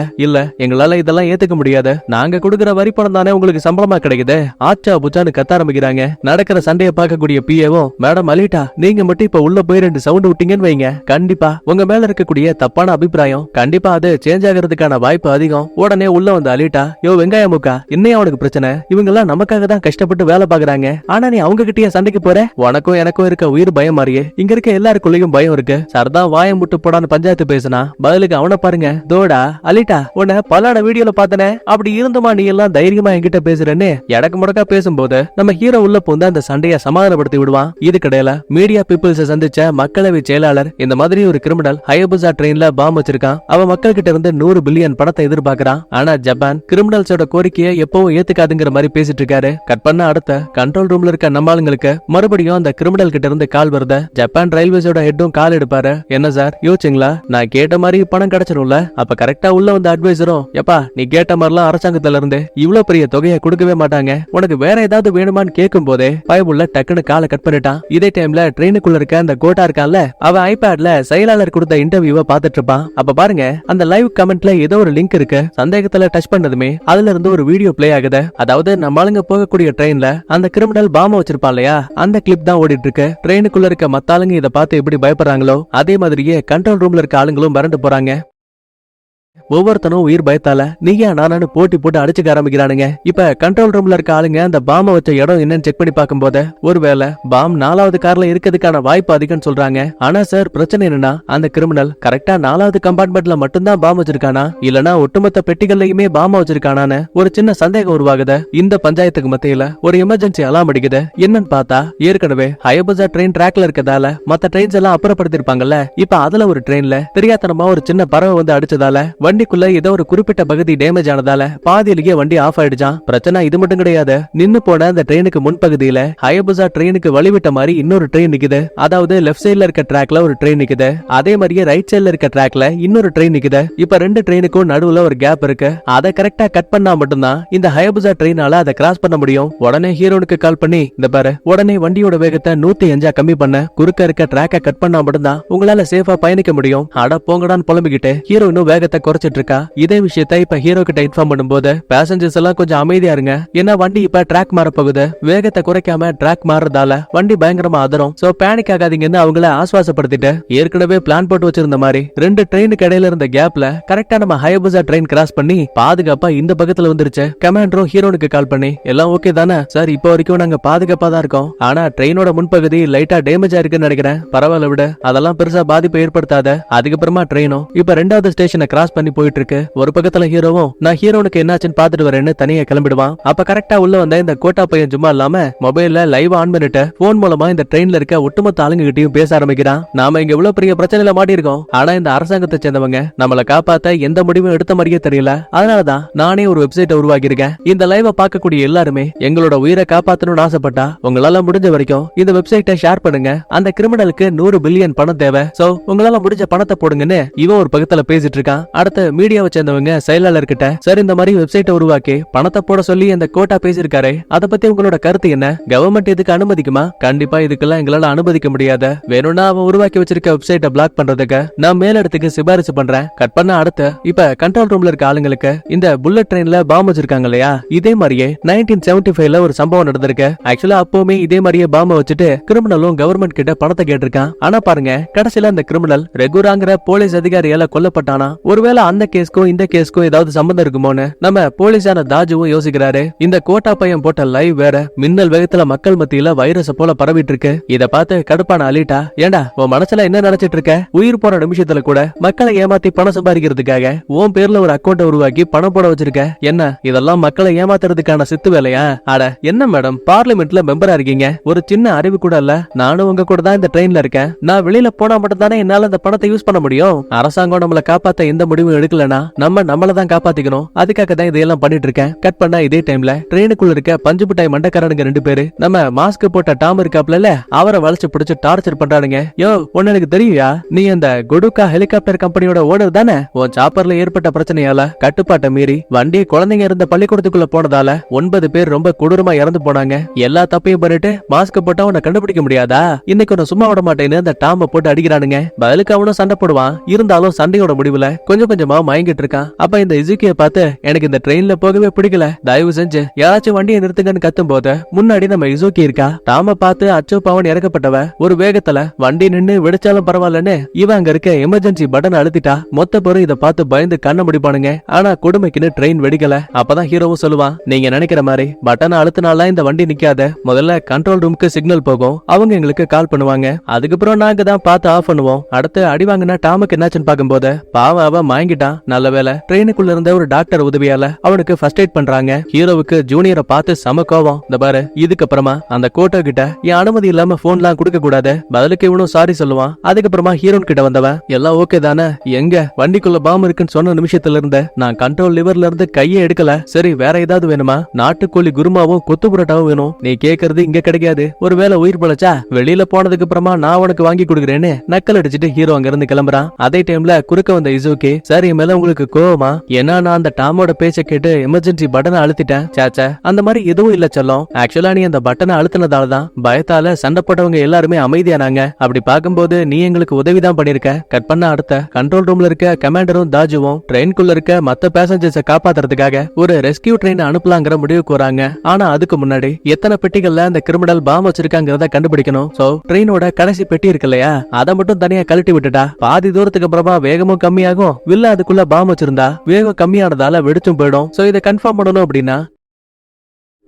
A: எங்களால இதெல்லாம் ஏத்துக்க முடியாது. நாங்க கொடுக்கிற வரி பணம் தானே உங்களுக்கு சம்பளமா கிடைக்குது. ஆச்சா புச்சான்னு கத்த ஆரம்பிக்கிறாங்க. நடக்கிற சண்டையை பார்க்கக்கூடிய பிஏவும், மேடம் அலிட்டா நீங்க மட்டும் இப்ப உள்ள போய் 2 சவுண்ட் விட்டீங்கன்னு வைங்க, கண்டிப்பா உங்க மேல இருக்கக்கூடிய தப்பான அபிப்பிராயம் கண்டிப்பா அது சேஞ்ச் ஆகிறதுக்கான வாய்ப்பு அதிகம். உடனே உள்ள வந்து அலிட்டா, யோ வெங்காய முக்கா என்னையா அவனுக்கு பிரச்சனை? இவங்க எல்லாம் நமக்காக தான் கஷ்டப்பட்டு வேலை பாக்குறாங்க, ஆனா நீ அவங்க கிட்டயே சண்டைக்கு போற? உனக்கும் எனக்கும் இருக்க உயிர் பயம் மாதிரியே இங்க இருக்க எல்லாருக்குள்ளயும் பயம் இருக்கு. சரதான் வாயம் முட்டு போடான்னு பஞ்சாயத்து பேசினா பதிலுக்கு அவனை பாருங்க, தோடா அலிட்டா உன்னை பலான வீடியோல பார்த்தனே, அப்படி இருந்துமா நீ எல்லாம் தைரியமா என்கிட்ட பேசுறேன்னு எடக்கு முடக்கா பேசும்போது நம்ம ஹீரோ உள்ள பூந்து அந்த சண்டையை சமாதானப்படுத்தி விடுவான். இது கடையில மீடியா பீப்புள்ஸ் சந்திச்ச மக்களவை செயலாளர் இந்த மாதிரி ஒரு கிரிமினல் ஹயபுசா ட்ரெயின்ல பாம் வச்சிருக்கான். அவன் மக்கள் கிட்ட இருந்து 100 பில்லியன் பணத்தை எதிர்பார்க்கறான். ஆனா ஜப்பான் கிரிமினல்ஸோட கோரிக்கையை எப்பவும் ஏத்துக்காதுங்கிற மாதிரி பேசிட்டு இருக்காரு. கட் பண்ண அடுத்த கண்ட்ரோல் ரூம்ல இருக்க நம்ம ஆளுங்களுக்கு மறுபடியும் அந்த கிரிமினல் கிட்ட இருந்து கால் வருது. ஜப்பான் ரயில்வேஸோட ஹெட்டும் கால் எடுப்பாரு. என்ன சார் யோசிச்சிங்களா? நான் கேட்ட மாதிரி பணம் கிடைச்சிரும்ல? அப்ப கரெக்டா உள்ள வந்த அட்வைசரும், எப்பா நீ கேட்ட மாதிரிலாம் அரசாங்கத்துல இருந்து இவ்வளவு பெரிய தொகையை கொடுக்கவே மாட்டாங்க, உனக்கு வேற ஏதாவது வேணுமான்னு கேட்கும் போதே பயபுள்ள டக்குன்னு காலை கட் பண்ணிட்டான். இதே டைம்ல ட்ரெயினுக்குள்ள இருக்க அந்த கோட்டா இருக்கான்ல, அவன் ஐபேட்ல செயலாளர் கொடுத்த இன்டர்வியூவை பாத்துட்டு இருப்பான். அப்ப பாருங்க அந்த லைவ் கமெண்ட்ல ஏதோ ஒரு லிங்க் இருக்கு. சந்தேகத்துல டச் பண்ணதுமே அதுல இருந்து ஒரு வீடியோ பிளே ஆகுது. அதாவது நம்ம ஆளுங்க போகக்கூடிய ட்ரெயின்ல அந்த கிரிமினல் பாம வச்சிருப்பான் இல்லையா, அந்த கிளிப் தான் ஓடிட்டு இருக்கு. ட்ரெயினுக்குள்ள இருக்க மத்த ஆளுங்க இதை பார்த்து எப்படி பயப்படுறாங்களோ அதே மாதிரியே கண்ட்ரோல் ரூம்ல இருக்க ஆளுங்களும் மிரண்டு போறாங்க. ஒவ்வொருத்தனும் உயிர் பயத்தால நீயா நானு போட்டி போட்டு அடிச்சுக்க ஆரம்பிக்கிறானுங்க. இப்ப கண்ட்ரோல் ரூம்ல இருக்க ஆளுங்க அந்த பாம வச்ச இடம் என்னன்னு செக் பண்ணி பார்க்கும் போது ஒருவேளை பாம் 4வது கார்ல இருக்கிறதுக்கான வாய்ப்பு அதிகம்னு சொல்றாங்க. ஆனா சார் பிரச்சனை என்னன்னா அந்த கிரிமினல் கரெக்டா 4வது கம்பார்ட்மெண்ட்ல மட்டும்தான் பாம் வச்சிருக்கானா இல்லனா ஒட்டுமொத்த பெட்டிகள்லயுமே பாம வச்சிருக்கானான்னு ஒரு சின்ன சந்தேகம் உருவாகுது. இந்த பஞ்சாயத்துக்கு மத்தியில ஒரு எமர்ஜென்சி அலாம் அடிக்குது. என்னன்னு பார்த்தா ஏற்கனவே ஹயபுசா ட்ரெயின் ட்ராக்ல இருக்கதால மத்த ட்ரெயின்ஸ் எல்லாம் அப்புறப்படுத்திருப்பாங்கல்ல, இப்ப அதுல ஒரு ட்ரெயின்ல தெரியாதனமா ஒரு சின்ன பறவை வந்து அடிச்சதால வண்டிக்குள்ள ஏதோ ஒரு குறிப்பிட்ட பகுதி டேமேஜ் ஆனதால பாதியிலேயே வண்டி ஆஃப் ஆயிடுச்சான். பிரச்சனை இது மட்டும் கிடையாது, நின்னு போன அந்த ட்ரெயினுக்கு முன்பகுதியில ஹயபுசா ட்ரெயினுக்கு வழிவிட்ட மாதிரி இன்னொரு ட்ரெயின் நிக்குது. அதாவது லெஃப்ட் சைடுல இருக்க ட்ராக்ல ஒரு ட்ரெயின் நிக்குது, அதே மாதிரியே ரைட் சைடுல இருக்க ட்ராக்ல இன்னொரு ட்ரெயின் நிக்குது. இப்ப 2 ட்ரெயினுக்கும் நடுவுல ஒரு கேப் இருக்கு. அதை கரெக்டா கட் பண்ணா மட்டும்தான் இந்த ஹயபுசா ட்ரெயினால அதை கிராஸ் பண்ண முடியும். உடனே ஹீரோனுக்கு கால் பண்ணி, இந்த பாரு உடனே வண்டியோட வேகத்தை 105 கம்மி பண்ண, குறுக்க இருக்க ட்ராக்க கட் பண்ணா மட்டும்தான் உங்களால சேஃபா பயணிக்க முடியும். அட போங்கடான்னு புலம்பிக்கிட்டு ஹீரோ இன்னும் வேகத்தை குறைச்சிட்டு இருக்கா. இதே விஷயத்தை இப்ப ஹீரோ கிட்ட இன்ஃபார்ம் பண்ணும்போது பேசஞ்சர்ஸ் எல்லாம் கொஞ்சம் அமைதியா இருங்க, ஏன்னா வண்டி இப்ப ட்ராக் மாற போகுது, வேகத்தை குறைக்காம ட்ராக் மாறதால வண்டி பயங்கரமா அதரும், சோ பேனிக் ஆகாதீங்கன்னு அவங்கள ஆஸ்வாசப்படுத்திட்டு ஏற்கனவே பிளான் போட்டு வச்சிருந்த மாதிரி 2 ட்ரெயினுக்கு இடையில இருந்த கேப்ல கரெக்டா நம்ம ஹயபுசா ட்ரெயின் கிராஸ் பண்ணி பாதுகாப்பா இந்த பக்கத்துல வந்துருச்சு. கமாண்டரும் ஹீரோனுக்கு கால் பண்ணி, எல்லாம் ஓகே தானே சார்? இப்போ வரைக்கும் நாங்க பாதுகாப்பா தான் இருக்கோம், ஆனா ட்ரெயினோட முன்பகுதி லைட்டா டேமேஜ் ஆயிருக்குன்னு நினைக்கிறேன். பரவாயில்ல விட, அதெல்லாம் பெருசா பாதிப்பை ஏற்படுத்தாத. அதுக்கப்புறமா ட்ரெயினும் இப்ப 2வது ஸ்டேஷனை கிராஸ் பண்ணி போயிட்டு இருக்கு. ஒரு பக்கத்துல ஹீரோவும் நான் ஹீரோனுக்கு என்னாச்சுன்னு பாத்துட்டு வரேன்னு தனியா கிளம்பிடுவான். அப்ப கரெக்டா உள்ள வந்த இந்த கோட்டா பையன் சும்மா இல்லாம மொபைல்ல லைவ் ஆன் பண்ணிட்டு போன் மூலமா இந்த ட்ரெயின்ல இருக்க ஒட்டுமொத்த ஆளுங்க கிட்டயும் பேச ஆரம்பிக்கிறான். நாம இங்க இவ்வளவு பெரிய பிரச்சனையில மாட்டிருக்கோம், ஆனா இந்த அரசாங்கத்தை சேர்ந்தவங்க நம்மள காப்பாத்த எந்த முடிவும் எடுத்த மாதிரியே தெரியல. அதனாலதான் நானே ஒரு வெப்சைட்டை உருவாக்கி இருக்கேன். இந்த லைவ பார்க்கக்கூடிய எல்லாருமே எங்களோட உயிரை காப்பாத்தணும்னு ஆசைப்பட்டா உங்களால முடிஞ்ச வரைக்கும் இந்த வெப்சைட்டை ஷேர் பண்ணுங்க. அந்த கிரிமினலுக்கு 100 பில்லியன் பணம் தேவை, சோ உங்களால முடிஞ்ச பணத்தை போடுங்கன்னு இவன் ஒரு பக்கத்துல பேசிட்டு இருக்கான். அடுத்த மீடியாவை சேர்ந்தவங்க செயலாளர் கிட்ட, சார் இந்த மாதிரி வெப்சைட்டை உருவாக்கி பணத்தை போட சொல்லி அந்த கோட்டா பேசிருக்காரு, அத பத்தி உங்களோட கருத்து என்ன? கவர்மெண்ட் இதுக்கு அனுமதிக்குமா? கண்டிப்பா இதுக்கெல்லாம் எங்களால அனுமதிக்க முடியாது. வேணும்னா அவன் உருவாக்கி வச்சிருக்க வெப்சைட்டை பிளாக் பண்றதுக்கு நான் மேலிடத்துக்கு சிபாரிசு பண்றேன். கட் பண்ண அடுத்து இப்ப கண்ட்ரோல் ரூம்ல இருக்க ஆளுங்களுக்கு இந்த புல்லட் ட்ரெயின்ல பாம் வச்சிருக்காங்க இல்லையா, இதே மாதிரியே 1975ல ஒரு சம்பவம் நடந்திருக்கு. ஆக்சுவலா அப்பவுமே இதே மாதிரியே பாம்ப வச்சுட்டு கிரிமினலும் கவர்மெண்ட் கிட்ட பணத்தை கேட்டிருக்கான். ஆனா பாருங்க கடைசியில அந்த கிரிமினல் ரெகுராங்கிற போலீஸ் அதிகாரியால கொல்லப்பட்டானா. ஒருவேளை அந்த கேஸ்க்கும் இந்த கேஸ்க்கும் ஏதாவது சம்பந்தம் இருக்குமோன்னு நம்ம போலீஸான தாஜுவும் யோசிக்கிறாரு. இந்த கோட்டா பையன் போட்ட லைவ் வேற மின்னல் வேகத்துல மக்கள் மத்தியில வைரஸ் போல பரவிட்டு இருக்கு. இத பார்த்து கடுப்பான அலிட்டா, ஏண்டா உன் மனசுல என்ன நினைச்சிட்டு இருக்க? உயிர் போற நிமிஷத்துல கூட மக்களை ஏமாத்தி பணம் சம்பாதிக்கிறதுக்காக உன் பேர்ல ஒரு அக்கௌண்ட் உருவாக்கி பணம் போட வச்சிருக்க. என்ன இதெல்லாம் மக்களை ஏமாத்துறதுக்கான சித்து வேலையா? அட என்ன மேடம், பார்லிமெண்ட்ல மெம்பரா இருக்கீங்க, ஒரு சின்ன அறிவு கூட இல்ல? நானும் உங்க கூட தான் இந்த ட்ரெயின்ல இருக்கேன். நான் வெளியில போனா மட்டும் தானே என்னால இந்த பணத்தை யூஸ் பண்ண முடியும். அரசாங்கம் நம்மளை காப்பாத்த எந்த முடிவும் எதுவும் எடுக்கலனா நம்மளதான் காப்பாத்திக்கணும். அதுக்காக தான் இதெல்லாம் பண்ணிட்டு இருக்கேன். கட் பண்ணா இதே டைம்ல ட்ரெயினுக்குள்ள இருக்க பஞ்சு மிட்டாய் மண்டக்காரனுங்க 2 பேரு நம்ம மாஸ்க் போட்ட டாம் இருக்காப்ல அவரை வளைச்சு பிடிச்சு டார்ச்சர் பண்றானுங்க. யோ ஒன்னு எனக்கு தெரியுயா, நீ அந்த கொடுக்கா ஹெலிகாப்டர் கம்பெனியோட ஓனர் தானே? உன் சாப்பர்ல ஏற்பட்ட பிரச்சனையால கட்டுப்பாட்டை மீறி வண்டி குழந்தைங்க இருந்த பள்ளிக்கூடத்துக்குள்ள போனதால 9 பேர் ரொம்ப கொடூரமா இறந்து போனாங்க. எல்லா தப்பையும் பண்ணிட்டு மாஸ்க் போட்டா உன்னை கண்டுபிடிக்க முடியாதா? இன்னைக்கு உன்னை சும்மா விட மாட்டேன்னு அந்த டாம போட்டு அடிக்கிறானுங்க. பதிலுக்கு அவனும் சண்டை போடுவான். இருந்தாலும் சண்டையோட முடிவுல கொஞ்சம் கொஞ்சமா மயங்கிட்டு இருக்கான். அப்ப இந்த இசுக்கிய பார்த்து எனக்கு இந்த ட்ரெயின்ல போகவே பிடிக்கல, தயவு செஞ்சு யாராச்சும் வண்டியை நிறுத்துங்கன்னு கத்தும் போது முன்னாடி நம்ம இசுக்கி இருக்கா. டாம பார்த்து அச்சோ பாவன் இறக்கப்பட்டவ ஒரு வேகத்துல வண்டி நின்னு வெடிச்சாலும் பரவாயில்லன்னு இவன் அங்க இருக்க எமர்ஜென்சி பட்டன் அழுத்திட்டா. மொத்த பேரும் இதை பார்த்து பயந்து கண்ண முடிப்பானுங்க. ஆனா கொடுமைக்குன்னு ட்ரெயின் வெடிக்கல. அப்பதான் ஹீரோவும் சொல்லுவான், நீங்க நினைக்கிற மாதிரி பட்டனை அழுத்தினால இந்த வண்டி நிக்காத. முதல்ல கண்ட்ரோல் ரூமுக்கு சிக்னல் போகும், அவங்க எங்களுக்கு கால் பண்ணுவாங்க. அதுக்கப்புறம் நாங்க தான் பார்த்து ஆஃப் பண்ணுவோம். அடுத்து அடி வாங்கினா டாமுக்கு என்னாச்சுன்னு பார்க்கும்போது பாவம் அவன் மயங்கிட்டான். நல்ல வேலை ட்ரெயினுக்குள்ள இருந்த ஒரு டாக்டர் உதவியால அவனுக்கு ஃபர்ஸ்ட் எய்ட் பண்றாங்க. ஹீரோவுக்கு ஜூனியரை பார்த்து சம கோவம். இந்த பாரு, இதுக்கப்புறமா அந்த கோட்டோ கிட்ட என் அனுமதி இல்லாம போன்லாம் கொடுக்க கூடாது. பதிலுக்கு இவனும் சாரி சொல்லுவான். அதுக்கப்புறமா ஹீரோன் கிட்ட வந்தவன் எல்லாம் ஓகே தானே, எங்க வண்டிக்குள்ள பாம்பு இருக்குன்னு சொன்ன நிமிஷத்துல இருந்து நான் கண்ட்ரோல் லிவர்ல இருந்து கையே எடுக்கல. சரி வேற ஏதாவது வேணுமா? நாட்டுக்கோழி குருமாவும் கொத்து புரோட்டாவும் வேணும். நீ கேக்குறது இங்க கிடைக்காது. ஒருவேளை உயிர் பழச்சா வெளியில போனதுக்கு அப்புறமா நான் உனக்கு வாங்கி கொடுக்குறேன்னு நக்கல் அடிச்சுட்டு ஹீரோ அங்க இருந்து கிளம்புறான். அதே டைம்ல குறுக்க வந்த இசுகி, சரி மேல உங்களுக்கு கோவமா? ஏன்னா நான் அந்த டாமோட பேச்ச கேட்டு எமர்ஜென்சி பட்டனை அழுத்திட்டேன். சாச்சா அந்த மாதிரி எதுவும் இல்ல சொல்லும். ஆக்சுவலா நீ அந்த பட்டனை அழுத்தினதாலதான் பயத்தால சண்டை போட்டவங்க எல்லாருமே அமைதியானாங்க. அப்படி பார்க்கும்போது நீ எங்களுக்கு உதவிதான் பண்ணிருக்க. கட் பண்ண அடுத்த கண்ட்ரோல் ரூம்ல இருக்க கமாண்டரும் தாஜுவும் ட்ரெயின்குள்ள இருக்க மத்த பேசஞ்சர்ஸை காப்பாத்துறதுக்காக ஒரு ரெஸ்கியூ ட்ரெயின் அனுப்பலாங்கிற முடிவுக்கு வராங்க. ஆனா அதுக்கு முன்னாடி எத்தனை பெட்டிகள்ல அந்த கிரிமினல் பாம் வச்சிருக்காங்கிறத கண்டுபிடிக்கணும். சோ ட்ரெயினோட கடைசி பெட்டி இருக்கு இல்லையா, அதை மட்டும் தனியா கழட்டி விட்டுட்டா பாதி தூரத்துக்கு அப்புறமா வேகமும் கம்மியாகும். வில்ல அதுக்குள்ள பாம் வச்சிருந்தா வேகம் கம்மியானதால வெடிச்சும் போயிடும். சோ இதை கன்ஃபார்ம் பண்ணணும் அப்படின்னா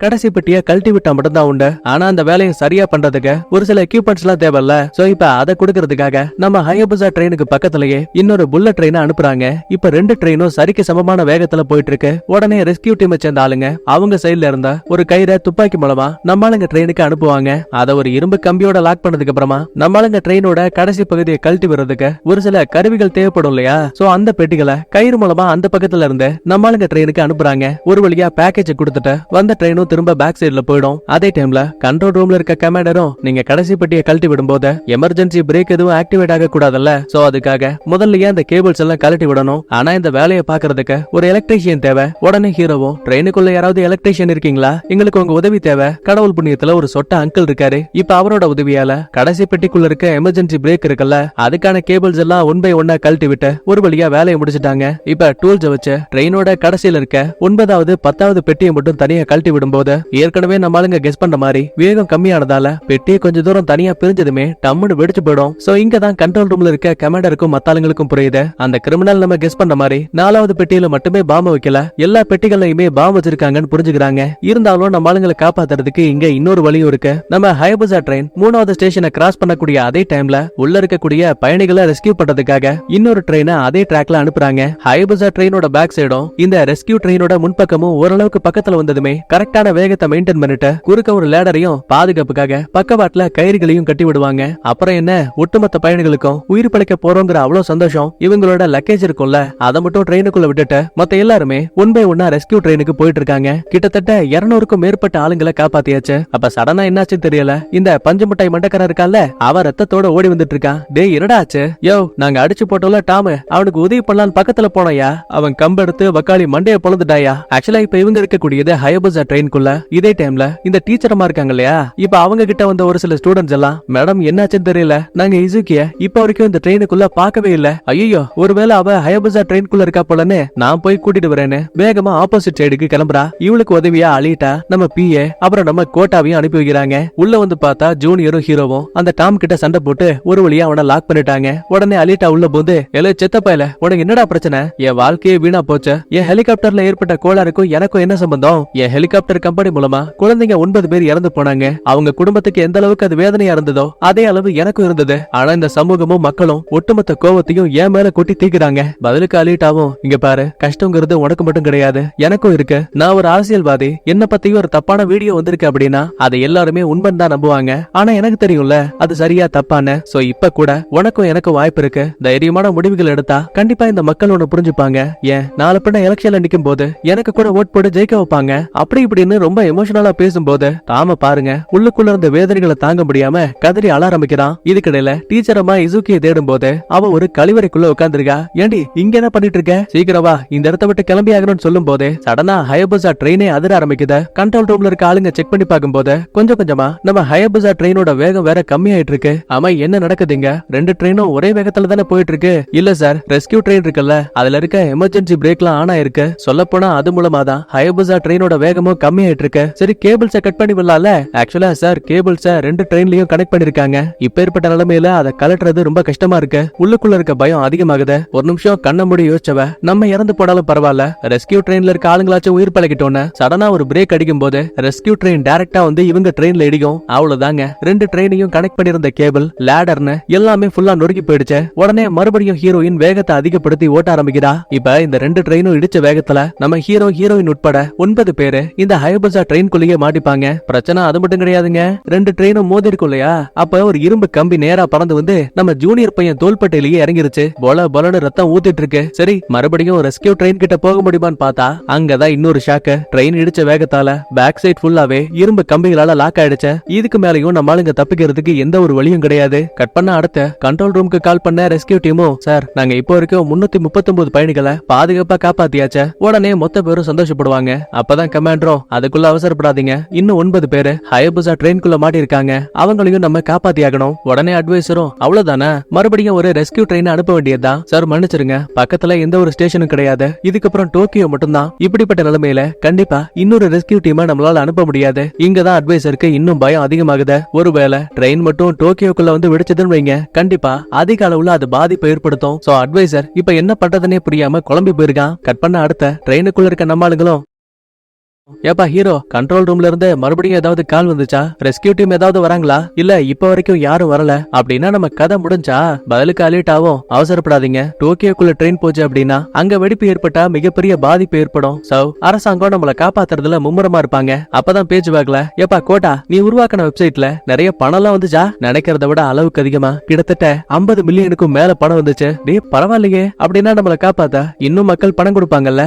A: கடைசி பெட்டியை கழட்டி விட்டா மட்டும்தான் உண்டு. ஆனா அந்த வேலையை சரியா பண்றதுக்கு ஒரு சில எக்யூப்மெண்ட்ஸ் எல்லாம் தேவையில்ல. சோ இப்ப அதை கொடுக்கறதுக்காக நம்ம ஹயபுசா ட்ரெயினுக்கு பக்கத்திலேயே இன்னொரு புல்லட் ட்ரெயினை அனுப்புறாங்க. இப்ப 2 ட்ரெயினும் சரிக்கு சமமான வேகத்துல போயிட்டு இருக்கு. உடனே ரெஸ்கியூ டீம் சேர்ந்த ஆளுங்க அவங்க சைட்ல இருந்த ஒரு கயிறை துப்பாக்கி மூலமா நம்மளுங்க ட்ரெயினுக்கு அனுப்புவாங்க. அதை ஒரு இரும்பு கம்பியோட லாக் பண்ணதுக்கு அப்புறமா நம்மளுங்க ட்ரெயினோட கடைசி பகுதியை கழட்டி விடுறதுக்கு ஒரு சில கருவிகள் தேவைப்படும் இல்லையா. சோ அந்த பெட்டிகளை கயிறு மூலமா அந்த பக்கத்துல இருந்து நம்மளுங்க ட்ரெயினுக்கு அனுப்புறாங்க. ஒரு வழியா பேக்கேஜ் கொடுத்துட்டு வந்த ட்ரெயினும் திரும்ப பேக் சைடுல போயிடும். அதே டைம்ல கண்ட்ரோல் ரூம்ல இருக்க கமாண்டரும் நீங்க கடைசி பெட்டியை கழட்டி விடும்போது எமர்ஜென்சி பிரேக் எதுவும் ஆக்டிவேட் ஆக கூடாதுல்ல. சோ அதுக்காக முதல்லயே அந்த கேபிள்ஸ் எல்லாம் கழட்டி விடணும். ஆனா இந்த வேலையை பாக்குறதுக்கு ஒரு எலக்ட்ரீஷியன் தேவை. உடனே ஹீரோவும் ட்ரெயினுக்குள்ள யாராவது எலக்ட்ரீஷியன் இருக்கீங்களா, எங்களுக்கு உங்க உதவி தேவை. கடவுள் புண்ணியத்துல ஒரு சொட்ட அங்கிள் இருக்காரு. இப்ப அவரோட உதவியால கடைசி பெட்டிக்குள்ள இருக்க எமர்ஜென்சி பிரேக் இருக்குல்ல, அதுக்கான கேபிள்ஸ் எல்லாம் 1 by 1 கழட்டி விட்டு ஒரு வழியா வேலையை முடிச்சிட்டாங்க. இப்ப டூல்ஸ் வச்சு ட்ரெயினோட கடைசியில இருக்க 9வது 10வது பெட்டியை மட்டும் தனியா கழட்டி விடும்போது ஏற்கனவே நம்மளுங்க கெஸ் பண்ற மாதிரி வேகம் கம்மியானதால பெட்டியை கொஞ்ச தூரம் தனியா பிரிஞ்சதுமே டம்முன்னு வெடிச்சு போயிடும். சோ இங்க தான் கண்ட்ரோல் ரூம்ல இருக்க கமாண்டருக்கும் மத்தாளுங்களுக்கும் புரியுது, அந்த கிரிமினல் நம்ம கெஸ் பண்ற மாதிரி 4வது பெட்டியில மட்டுமே பாம்பு வைக்கல, எல்லா பெட்டிகள்லயுமே பாம்பு வச்சிருக்காங்கன்னு புரிஞ்சுக்கிறாங்க. இருந்தாலும் நம்ம ஆளுங்களை காப்பாத்துறதுக்கு இங்க இன்னொரு வழியும் இருக்கு. நம்ம ஹயபுசா ட்ரெயின் 3வது ஸ்டேஷனை கிராஸ் பண்ணக்கூடிய அதே டைம்ல உள்ள இருக்கக்கூடிய பயணிகளை ரெஸ்கியூ பண்றதுக்காக இன்னொரு ட்ரெயினை அதே ட்ராக்ல அனுப்புறாங்க. ஹயபுசா ட்ரெயினோட பேக் சைடும் இந்த ரெஸ்கியூ ட்ரெயினோட முன்பக்கமும் ஓரளவுக்கு பக்கத்துல வந்ததுமே கரெக்டான வேகத்தை மெயின்டைன் பண்ணிட்டு குறுக்க ஒரு லேடரையும் பாதுகாப்புக்காக பக்கவாட்டுல கயிறுகளையும் கட்டி விடுவாங்க. அப்புறம் என்ன, ஒட்டுமொத்த பயணிகளுக்கும் உயிர் பழைக்க போறோங்கிற அவ்வளவு சந்தோஷம். இவங்களோட லக்கேஜ் இருக்கும்ல, அதை மட்டும் ட்ரெயினுக்குள்ள விட்டுட்டு மத்த எல்லாருமே 1 by 1 ரெஸ்கியூ ட்ரெயினுக்கு போயிட்டு இருக்காங்க. கிட்டத்தட்ட 200க்கும் மேற்பட்ட ஆளுங்களை காப்பாத்தியாச்சு. அப்ப சடனா என்னாச்சுன்னு தெரியல, இந்த பஞ்சு மிட்டாய் மண்டக்காரன் இருக்கான்ல, அவ ரத்தத்தோட ஓடி வந்துட்டு இருக்கான். டேய் என்னடா ஆச்சு? யோ நாங்க அடிச்சு போட்டோம்ல டாம், அவனுக்கு உதவி பண்ணலான்னு பக்கத்துல போனோயா, அவன் கம்பெடுத்து வக்காளி மண்டைய பொழுதுட்டாயா. ஆக்சுவலா இப்ப இவங்க இருக்கக்கூடியது ஹயபுசா ட்ரெயின்குள்ள. இதே டைம்ல இந்த டீச்சர்மா இருக்காங்க இல்லையா, இப்ப அவங்க கிட்ட வந்த ஒரு சில ஸ்டூடெண்ட்ஸ் எல்லாம் மேடம் என்னாச்சுன்னு தெரியல, நாங்க இசுக்கிய இப்ப வரைக்கும் இந்த ட்ரெயினுக்குள்ள பார்க்கவே இல்ல. ஐயோ ஒருவேளை அவ ஹயபுசா ட்ரெயின்குள்ள இருக்கா போலன்னு நான் போய் கூட்டிட்டு வரேன்னு வேகமா ஆப்போசிட் சைடுக்கு கிளம்புறா. இவளுக்கு உதவியா அலிட்டா நம்ம பிஏ அப்புறம் நம்ம கோட்டாவையும் அனுப்பி வைக்கிறாங்க. உள்ள வந்து பார்த்தா ஜூனியரும் ஹீரோவும் அந்த டாம் கிட்ட சண்டை போட்டு ஒரு வழியா அவனை லாக் பண்ணிட்டாங்க. உடனே அலிட்டா உள்ள போந்து, எல செத்தப்பையில உனக்கு என்னடா பிரச்சனை, என் வாழ்க்கையே வீணா போச்சு, என் ஹெலிகாப்டர்ல ஏற்பட்ட கோளாறுக்கும் எனக்கும் என்ன சம்பந்தம், என் ஹெலிகாப்டர் கம்பெனி மூலமா குழந்தைங்க 9 பேர் இறந்து போனாங்க. அவங்க குடும்பத்துக்கு எந்த அளவுக்கு அது வேதனையா இருந்ததோ அதே அளவு எனக்கும் இருந்தது. ஆனா இந்த சமூகமும் மக்களும் ஒட்டுமொத்த கோவத்தையும் என் மேல கொட்டி தீக்குறாங்க. பதிலுக்கு அலிட்டாவும், இங்க பாரு, கஷ்டங்கிறது உனக்கு மட்டும் கிடையாது, எனக்கும் இருக்கு. நான் ஒரு அரசியல்வாதி, என்ன பத்தியும் ஒரு தப்பான வீடியோ வந்திருக்கு அப்படின்னா அதை எல்லாருமே உண்மைன்னு தான் நம்புவாங்க. ஆனா எனக்கு தெரியும்ல அது சரியா தப்பான. சோ இப்ப கூட உனக்கும் எனக்கும் வாய்ப்பு இருக்கு. தைரியமான முடிவுகள் எடுத்தா கண்டிப்பா இந்த மக்கள் ஒண்ணு புரிஞ்சுப்பாங்க. ஏன் நாலு பின்ன எலெக்ஷன்ல நிக்கும் போது எனக்கு கூட ஓட் போட்டு ஜெயிக்க வைப்பாங்க. அப்படி இப்படின்னு ரொம்ப எமோஷனலா பேசும்போது தாம பாருங்க உள்ளுக்குள்ள இருந்த வேதனைகளை தாங்க முடியாம கதறி அழ ஆரம்பிக்கிறான். இதுக்கிடையில டீச்சரமா இசுக்கியை தேடும் போது அவ ஒரு கழிவறைக்குள்ள உட்கார்ந்துருக்கா. ஏண்டி இங்க என்ன பண்ணிட்டு இருக்க, சீக்கிரம் வா, இந்த இடத்த விட்டு கிளம்பி ஆகணும்னு சொல்லும் போதே சடனா ஹயபுசா ட்ரெயினே அதிர ஆரம்பிக்குது. கண்ட்ரோல் ரூம்ல இருக்க ஆளுங்க செக் பண்ணி பார்க்கும்போது கொஞ்சம் கொஞ்சமா நம்ம ஹயபுசா ட்ரெயினோட வேகம் வேற கம்மியாயிட்டு இருக்கு. ஆமா என்ன நடக்குதுங்க, 2 ட்ரெயினும் ஒரே வேகத்துல தானே போயிட்டு இருக்கு. இல்ல சார், ரெஸ்கியூ ட்ரெயின் இருக்குல்ல, அதுல இருக்க எமர்ஜென்சி பிரேக்லாம் ஆன் ஆயிருக்கு. சொல்ல போனா அது மூலமா தான் ஹயபுசா ட்ரெயினோட வேகமும் கம்மியாயிட்டு இருக்கு. சரி கேபிள்ஸை கட் பண்ணி விடலாம்ல. ஆக்சுவலா சார் கேபிள்ஸை 2 ட்ரெயின்லயும் கனெக்ட் பண்ணிருக்காங்க. இப்ப ஏற்பட்ட நிலைமையில அதை கலட்டுறது ரொம்ப கஷ்டமா இருக்கு. உள்ளுக்குள்ள இருக்க பயம் அதிகமாகுது. ஒரு நிமிஷம் கண்ண மூடி யோசிச்சவ நம்ம இறந்து போனாலும் பரவாயில்ல, ரெஸ்கியூ ட்ரெயின்ல இருக்க ஆளுங்களாச்சும் உயிர் பழகிட்டோன்னு சடனா ஒரு பிரேக் அடிக்கும் போது ரெஸ்கியூ ட்ரெயின் டைரக்டா வந்து இவங்க ட்ரெயின்ல இடிக்கும். அவ்வளவுதாங்க, 2 ட்ரெயினையும் கனெக்ட் பண்ணிருந்த கேபிள் லேடர்னு எல்லாமே ஃபுல்லா நொறுக்கி போயிடுச்சு. உடனே மறுபடியும் ஹீரோயின் வேகத்தை அதிகப்படுத்தி ஓட்ட ஆரம்பிக்கிறா. இப்ப இந்த 2 ட்ரெயினும் இடிச்ச வேகத்துல நம்ம ஹீரோயின் உட்பட 9 பேரு இந்த ஹயபுசா ட்ரெயின்குள்ளேயே மாட்டிப்பாங்க. பிரச்சனை அது மட்டும் கிடையாதுங்க, 2 ட்ரெயினும் மோதி இருக்கும் இல்லையா, அப்ப ஒரு இரும்பு கம்பி நேரா பறந்து வந்து நம்ம ஜூனியர் பையன் தோள்பட்டையிலேயே இறங்கிருச்சு. பொலன்னு ரத்தம் ஊத்திட்டு இருக்கு. சரி மறுபடியும் ரெஸ்கியூ ட்ரெயின் கிட்ட போக முடியுமான்னு பார்த்தா அங்கதான் இன்னொரு ஷாக்கு. ட்ரெயின் இடிச்ச வேகத்தால பேக் சைட் ஃபுல்லாவே இரும்பு கம்பிகளால லாக் ஆயிடுச்சு. இதுக்கு மேலயும் நம்ம ஆளுங்க தப்பிக்கிறதுக்கு எந்த ஒரு வழியும் கிடையாது. கட் பண்ண அடுத்த கண்ட்ரோல் ரூமுக்கு கால் பண்ண ரெஸ்கியூ டீமும், சார் நாங்க இப்போ வரைக்கும் 339 பயணிகளை பாதுகாப்பா காப்பாத்தியாச்ச. உடனே மொத்த பேரும் சந்தோஷப்படுவாங்க. அப்பதான் கமாண்டரோ, அதுக்குள்ள அவசரப்படாதீங்க, இன்னும் 9 பேரு ஹயபுசா ட்ரெயின்குள்ள மாட்டி இருக்காங்க, அவங்களையும் நம்ம காப்பாத்தி ஆகணும். உடனே அட்வைசரும், அவ்வளவுதானே, மறுபடியும் ஒரு ரெஸ்கியூ ட்ரெயின் அனுப்ப வேண்டியதுதான். சார் மன்னிச்சிருங்க, பக்கத்துல எந்த ஒரு ஸ்டேஷனும் கிடையாது, இதுக்கப்புறம் டோக்கியோ மட்டும்தான். இப்படிப்பட்ட நிலைமையில கண்டிப்பா இன்னொரு ரெஸ்கியூ டீமை நம்மளால அனுப்ப முடியாது. இங்கதான் அட்வைசருக்கு இன்னும் பயம் அதிகமாகுது. ஒருவேளை ட்ரெயின் மட்டும் டோக்கியோக்குள்ள வந்து வெடிச்சதுன்னு வைங்க, கண்டிப்பா அதிக அளவுல அது பாதிப்பை ஏற்படுத்தும். சோ அட்வைசர் இப்ப என்ன பண்றதுன்னே புரியாம குழம்பி போயிருக்கான். கட் பண்ண அடுத்த ட்ரெயினுக்குள்ள இருக்க நம்ம ஆளுங்களும், ஏப்பா ஹீரோ, கண்ட்ரோல் ரூம்ல இருந்து மறுபடியும் ஏதாவது கால் வந்துச்சா, ரெஸ்கியூ டீம் ஏதாவது வராங்களா, இல்ல இப்ப வரைக்கும் யாரும் வரல அப்படின்னா நம்ம கதை முடிஞ்சா. பதிலுக்கு அலர்ட் ஆகும், அவசரப்படாதீங்க, டோக்கியோக்குள்ள ட்ரெயின் போச்சு அப்படின்னா அங்க வெடிப்பு ஏற்பட்டா மிகப்பெரிய பாதிப்பு ஏற்படும். சோ அரசாங்கம் நம்மள காப்பாத்துறதுல மும்முரமா இருப்பாங்க. அப்பதான் பேச்சு வாக்கல, ஏப்பா கோட்டா, நீ உருவாக்கின வெப்சைட்ல நிறைய பணம் எல்லாம் வந்துச்சா, நினைக்கிறத விட அளவுக்கு அதிகமா கிட்டத்தட்ட 50 மில்லியனுக்கும் மேல பணம் வந்துச்சு. டே பரவாயில்லையே, அப்படின்னா நம்மள காப்பாத்தா இன்னும் மக்கள் பணம் கொடுப்பாங்கல்ல.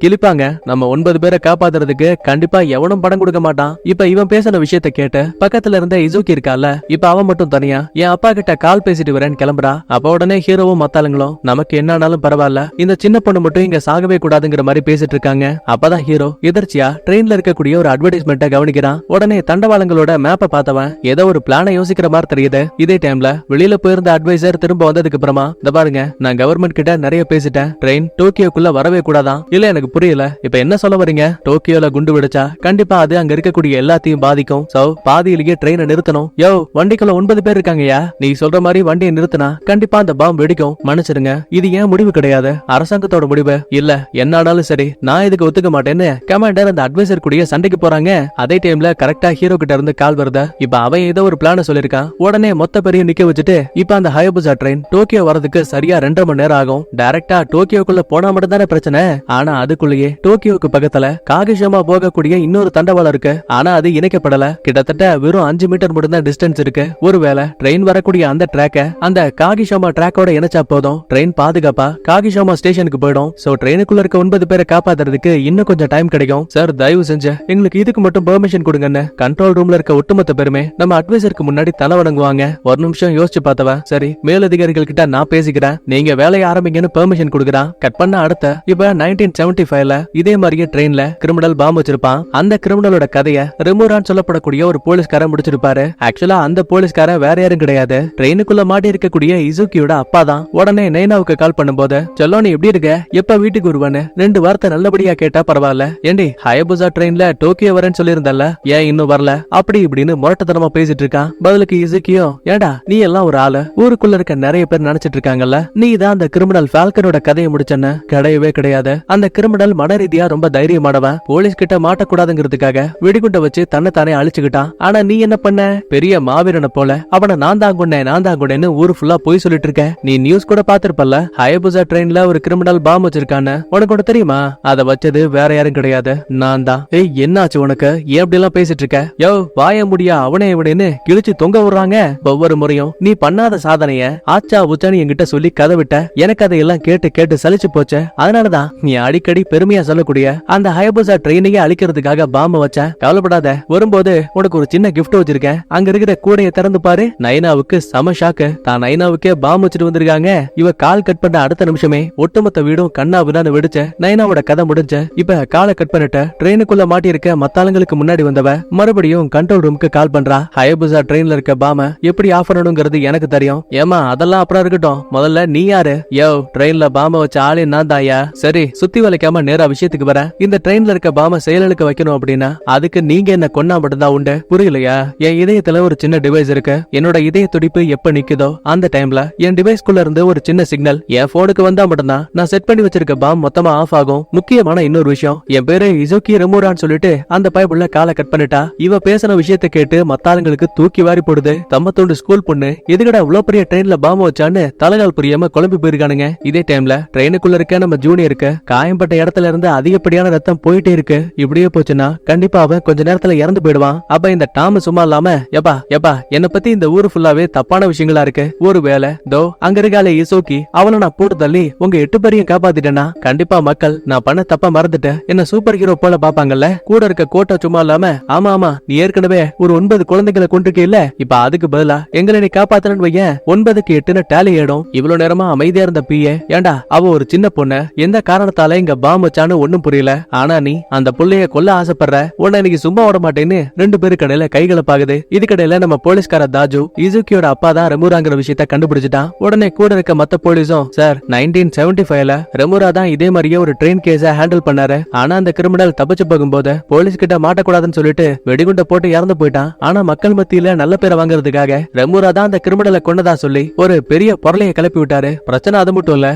A: கிளிப்பாங்க, நம்ம 9 பேரை காப்பாத்துறதுக்கு கண்டிப்பா எவனும் படம் கொடுக்க மாட்டான். இப்ப இவன் பேசின விஷயத்த கேட்டு பக்கத்துல இருந்த இசுகி இருக்கால, இப்ப அவன் மட்டும் தனியா என் அப்பா கிட்ட கால் பேசிட்டு வரேன்னு கிளம்புறா. அப்ப உடனே ஹீரோவும் மத்தாளுங்களும், நமக்கு என்ன ஆனாலும் பரவாயில்ல, இந்த சின்ன பொண்ணு மட்டும் இங்க சாகவே கூடாதுங்கிற மாதிரி பேசிட்டு இருக்காங்க. அப்பதான் ஹீரோ எதிர்ச்சியா ட்ரெயின்ல இருக்கக்கூடிய ஒரு அட்வர்டைஸ்மெண்ட்டை கவனிக்கிறான். உடனே தண்டவாளங்களோட மேப்பை பார்த்தவன் ஏதோ ஒரு பிளானை யோசிக்கிற மாதிரி தெரியுது. இதே டைம்ல வெளியில போயிருந்த அட்வைசர் திரும்ப வந்ததுக்கு அப்புறமா, இந்த பாருங்க, நான் கவர்மெண்ட் கிட்ட நிறைய பேசிட்டேன், ட்ரெயின் டோக்கியோக்குள்ள வரவே கூடாதான். இல்ல எனக்கு புரியல, இப்ப என்ன சொல்ல வரீங்க, டோக்கியோல குண்டு விடுச்சா கண்டிப்பா அது அங்க இருக்கக்கூடிய எல்லாத்தையும் பாதிக்கும். சோ பாதியிலேயே ட்ரெயினை நிறுத்தணும். யோ வண்டிக்குள்ள 9 பேர் இருக்காங்கயா, நீ சொல்ற மாதிரி வண்டியை நிறுத்தினா கண்டிப்பா அந்த பாம் வெடிக்கும். மன்னிச்சிருங்க, இது ஏன் முடிவு கிடையாது, அரசாங்கத்தோட முடிவு. இல்ல என்ன ஆனாலும் சரி, நான் இதுக்கு ஒத்துக்க மாட்டேன்னு கமாண்டர் அந்த அட்வைசர் கூடிய சண்டைக்கு போறாங்க. அதே டைம்ல கரெக்டா ஹீரோ கிட்ட இருந்து கால் வருது. இப்ப அவன் ஏதோ ஒரு பிளான சொல்லிருக்கான். உடனே மொத்த பேரையும் நிக்க வச்சுட்டு இப்ப அந்த ஹயபுசா ட்ரெயின் டோக்கியோ வரதுக்கு சரியா 2.5 மணி நேரம் ஆகும். டைரக்டா டோக்கியோக்குள்ள போனா மட்டும் தானே பிரச்சனை. ஆனா அதுக்குள்ளேயே டோக்கியோக்கு பக்கத்துல காகிஷமா போகக்கூடிய இன்னொரு தண்டவாளம் இருக்கு. ஆனா அது இணைக்கப்படல. கிட்டத்தட்ட வெறும் 5 மீட்டர் மட்டும் தான் டிஸ்டன்ஸ் இருக்கு. ஒருவேளை ட்ரெயின் வரக்கூடிய அந்த ட்ராக்க அந்த காகிஷாமா ட்ராக்கோட இணைச்சா போதும், ட்ரெயின் பாதுகாப்பா காகிஷாமா ஸ்டேஷனுக்கு போயிடும். சோ ட்ரெயினுக்குள்ள இருக்க 9 பேரை காப்பாத்துறதுக்கு இன்னும் கொஞ்சம் டைம் கிடைக்கும். சார் தயவு செஞ்சு எங்களுக்கு இதுக்கு மட்டும் பெர்மிஷன் கொடுங்கன்னு கண்ட்ரோல் ரூம்ல இருக்க ஒட்டுமொத்த பேருமே நம்ம அட்வைசருக்கு முன்னாடி தலை வணங்குவாங்க. ஒரு நிமிஷம் யோசிச்சு பார்த்தவ, சரி மேலதிகாரிகள் கிட்ட நான் பேசிக்கிறேன், நீங்க வேலையை ஆரம்பிங்கன்னு பெர்மிஷன் கொடுக்குறான். கட் பண்ண அடுத்த இப்ப 1975ல இதே மாதிரியே ட்ரெயின்ல கிரிமினல் பாம் வச்சிருப்பான். அந்த கிரிமினலோட கதைய ரிமூரான் சொல்லப்படக்கூடிய ஒரு போலீஸ்காரன் முடிச்சிருப்பாரு. ஆக்சுவலா அந்த போலீஸ்காரன் வேற யாரும் கிடையாது, ட்ரெயினுக்குள்ள மாட்டி இருக்கக்கூடிய இசுகியோட அப்பா தான். உடனே நைனாவுக்கு கால் பண்ணும்போது, செல்லோ நீ எப்படி இருக்க, எப்ப வீட்டுக்கு வருவான்னு 2 வார்த்தை நல்லபடியா கேட்டா பரவாயில்ல, ஏண்டி ஹயபுசா ட்ரெயின்ல டோக்கியோ வரேன்னு சொல்லியிருந்தல்ல, ஏன் இன்னும் வரல, அப்படி இப்படின்னு முரட்டத்தனமா பேசிட்டு இருக்கான். பதிலுக்கு இசுகியோ, ஏண்டா நீ எல்லாம் ஒரு ஆளு, ஊருக்குள்ள இருக்க நிறைய பேர் நினைச்சிட்டு இருக்காங்கல்ல, நீ தான் அந்த கிரிமினல் ஃபால்கனோட கதையை முடிச்சன்னு. கிடையவே கிடையாது, அந்த கிரிமினல் மன ரீதியா ரொம்ப தைரியமானவன், போலீஸ் போலீஸ் கிட்ட மாட்டக்கூடாதுங்கிறதுக்காக வெடிகுண்ட வச்சு தன்னை தானே அழிச்சுக்கிட்டான். ஆனா நீ என்ன பண்ண? பெரிய மாவீரனை போல அவனை நான் தான் கொண்டேன்னு ஊரு ஃபுல்லா போய் சொல்லிட்டு இருக்க. நீ நியூஸ் கூட பாத்திருப்பல்ல, ஹயபுசா ட்ரெயின்ல ஒரு கிரிமினல் பாம் வச்சிருக்கான்னு. உனக்கு ஒண்ணு தெரியுமா? அதை வச்சது வேற யாரும் கிடையாது, நான் தான். ஏய் என்னாச்சு உனக்கு? ஏன் அப்படி எல்லாம் பேசிட்டு இருக்க? யோ வாய முடியா அவனே இவனேன்னு கிழிச்சு தொங்க விடுறாங்க. ஒவ்வொரு முறையும் நீ பண்ணாத சாதனைய ஆச்சா உச்சான்னு என்கிட்ட சொல்லி கதை விட்ட. எனக்கு அதையெல்லாம் கேட்டு கேட்டு சலிச்சு போச்சு. அதனாலதான் நீ அடிக்கடி பெருமையா சொல்லக்கூடிய அந்த ஹயபுசா ட்ரெயினையே அழிக்கிறதுக்காக பாம்ப வச்ச. கவலைப்படாத, வரும்போது உனக்கு ஒரு சின்ன கிஃப்ட் வச்சிருக்கேன். அங்க இருக்கிற கூடைய திறந்து பாரு. நைனாவுக்கு சம ஷாக்கு. தான் நைனாவுக்கே பாம் வச்சுட்டு வந்திருக்காங்க. இவ கால் கட் பண்ண அடுத்த நிமிஷமே ஒட்டுமொத்த வீடும் கண்ணா வினான்னு வெடிச்ச. நைனாவோட கதை முடிஞ்ச. இப்ப காலை கட் பண்ணிட்ட. ட்ரெயினுக்குள்ள மாட்டி இருக்க மத்தாளங்களுக்கு முன்னாடி வந்தவ மறுபடியும் கண்ட்ரோல் ரூமுக்கு கால் பண்றா. ஹயபுசா ட்ரெயின்ல இருக்க பாம எப்படி ஆஃப் பண்ணணுங்கிறது எனக்கு தெரியும். ஏமா அதெல்லாம் அப்புறம் இருக்கட்டும், முதல்ல நீ யாரு? யோ ட்ரெயின்ல பாம வச்ச ஆளே நான் தாயா. சரி சுத்தி வளைக்காம நேரா விஷயத்துக்கு வர. இந்த ட்ரெயின்ல இருக்க பாம செயலுக்கு வைக்கணும் அப்படின்னா அதுக்கு நீங்க என்ன கொன்னா மட்டும்தான் உண்டு, புரியலையா? என் இதயத்துல ஒரு சின்ன டிவைஸ் இருக்கு. என்னோட இதய துடிப்பு எப்ப நிக்குதோ அந்த டைம்ல என் டிவைஸ்குள்ள இருந்து ஒரு சின்ன சிக்னல் என் போனுக்கு வந்தா மட்டும்தான் நான் செட் பண்ணி வச்சிருக்க பாம் மொத்தமா ஆஃப் ஆகும். முக்கியமான இன்னொரு விஷயம், என் பேரு இசோக்கி ரெமூரான்னு சொல்லிட்டு அந்த பைப்புள்ள காலை கட் பண்ணிட்டா. இவ பேசின விஷயத்தை கேட்டு மத்தாளுங்களுக்கு தூக்கி வாரி போடுது. தம்மத்தோண்டு ஸ்கூல் பொண்ணு எதுக்கடா இவ்வளவு பெரிய ட்ரெயின்ல பாம் வச்சான்னு தலைகால் புரியாம குழம்பி போயிருக்கானுங்க. இதே டைம்ல ட்ரெயினுக்குள்ள இருக்க நம்ம ஜூனியருக்கு காயம்பட்ட இடத்துல இருந்து அதிகப்படியான ரத்தம் போயிட்டே இருக்கு. இப்படியே போச்சுன்னா கண்டிப்பா அவன் கொஞ்ச நேரத்துல இறந்து போயிடுவான். அப்ப இந்த டாம் சும்மா இல்லாம எப்பா என்ன பத்தி இந்த ஊரு ஃபுல்லாவே தப்பான விஷயங்களா இருக்கு. ஒருவேளை தோ அங்க இருக்கால இசோக்கி அவளை நான் போட்டு தள்ளி உங்க 8 பேரையும் காப்பாத்திட்டேன்னா கண்டிப்பா மக்கள் நான் பண்ண தப்பா மறந்துட்டு என்ன சூப்பர் ஹீரோ போல பாப்பாங்கல்ல. கூட இருக்க கோட்டை சும்மா இல்லாம ஆமா நீ ஏற்கனவே ஒரு 9 குழந்தைகளை கொண்டிருக்க இல்ல, இப்ப அதுக்கு பதிலா எங்களை நீ காப்பாத்தலன்னு வையன் 9க்கு 8ன்னு டேலி ஆயிடும். இவ்வளவு நேரமா அமைதியா இருந்த பிஏ ஏண்டா அவ ஒரு சின்ன பொண்ணு எந்த காரணத்தால இங்க பாம் வச்சான்னு ஒண்ணும் புரியல. ஆனா நீ அந்த புள்ளைய கொல்ல ஆசைப்படுற, உன்னை இன்னைக்கு சும்மா விட மாட்டேன்னு 2 பேரு கடையில கைகளை பாக்குது. இதுக்கடையில நம்ம போலீஸ்கார தாஜு இசுக்கியோட அப்பா தான் ரெமூராங்கிற விஷயத்த கண்டுபிடிச்சிட்டான். உடனே கூட இருக்க மத்த போலீஸும் சார் 1975ல ரெமூரா தான் இதே மாதிரியே ஒரு ட்ரெயின் கேஸ ஹேண்டில் பண்ணாரு. ஆனா அந்த கிரிமினல் தப்பிச்சு போகும்போது போலீஸ் கிட்ட மாட்டக்கூடாதுன்னு சொல்லிட்டு வெடிகுண்ட போட்டு இறந்து போயிட்டான். ஆனா மக்கள் மத்தியில நல்ல பேரை வாங்குறதுக்காக ரெமூரா தான் அந்த கிரிமினலை கொண்டதா சொல்லி ஒரு பெரிய பொருளைய கிளப்பி விட்டாரு. பிரச்சனை அது மட்டும் இல்ல,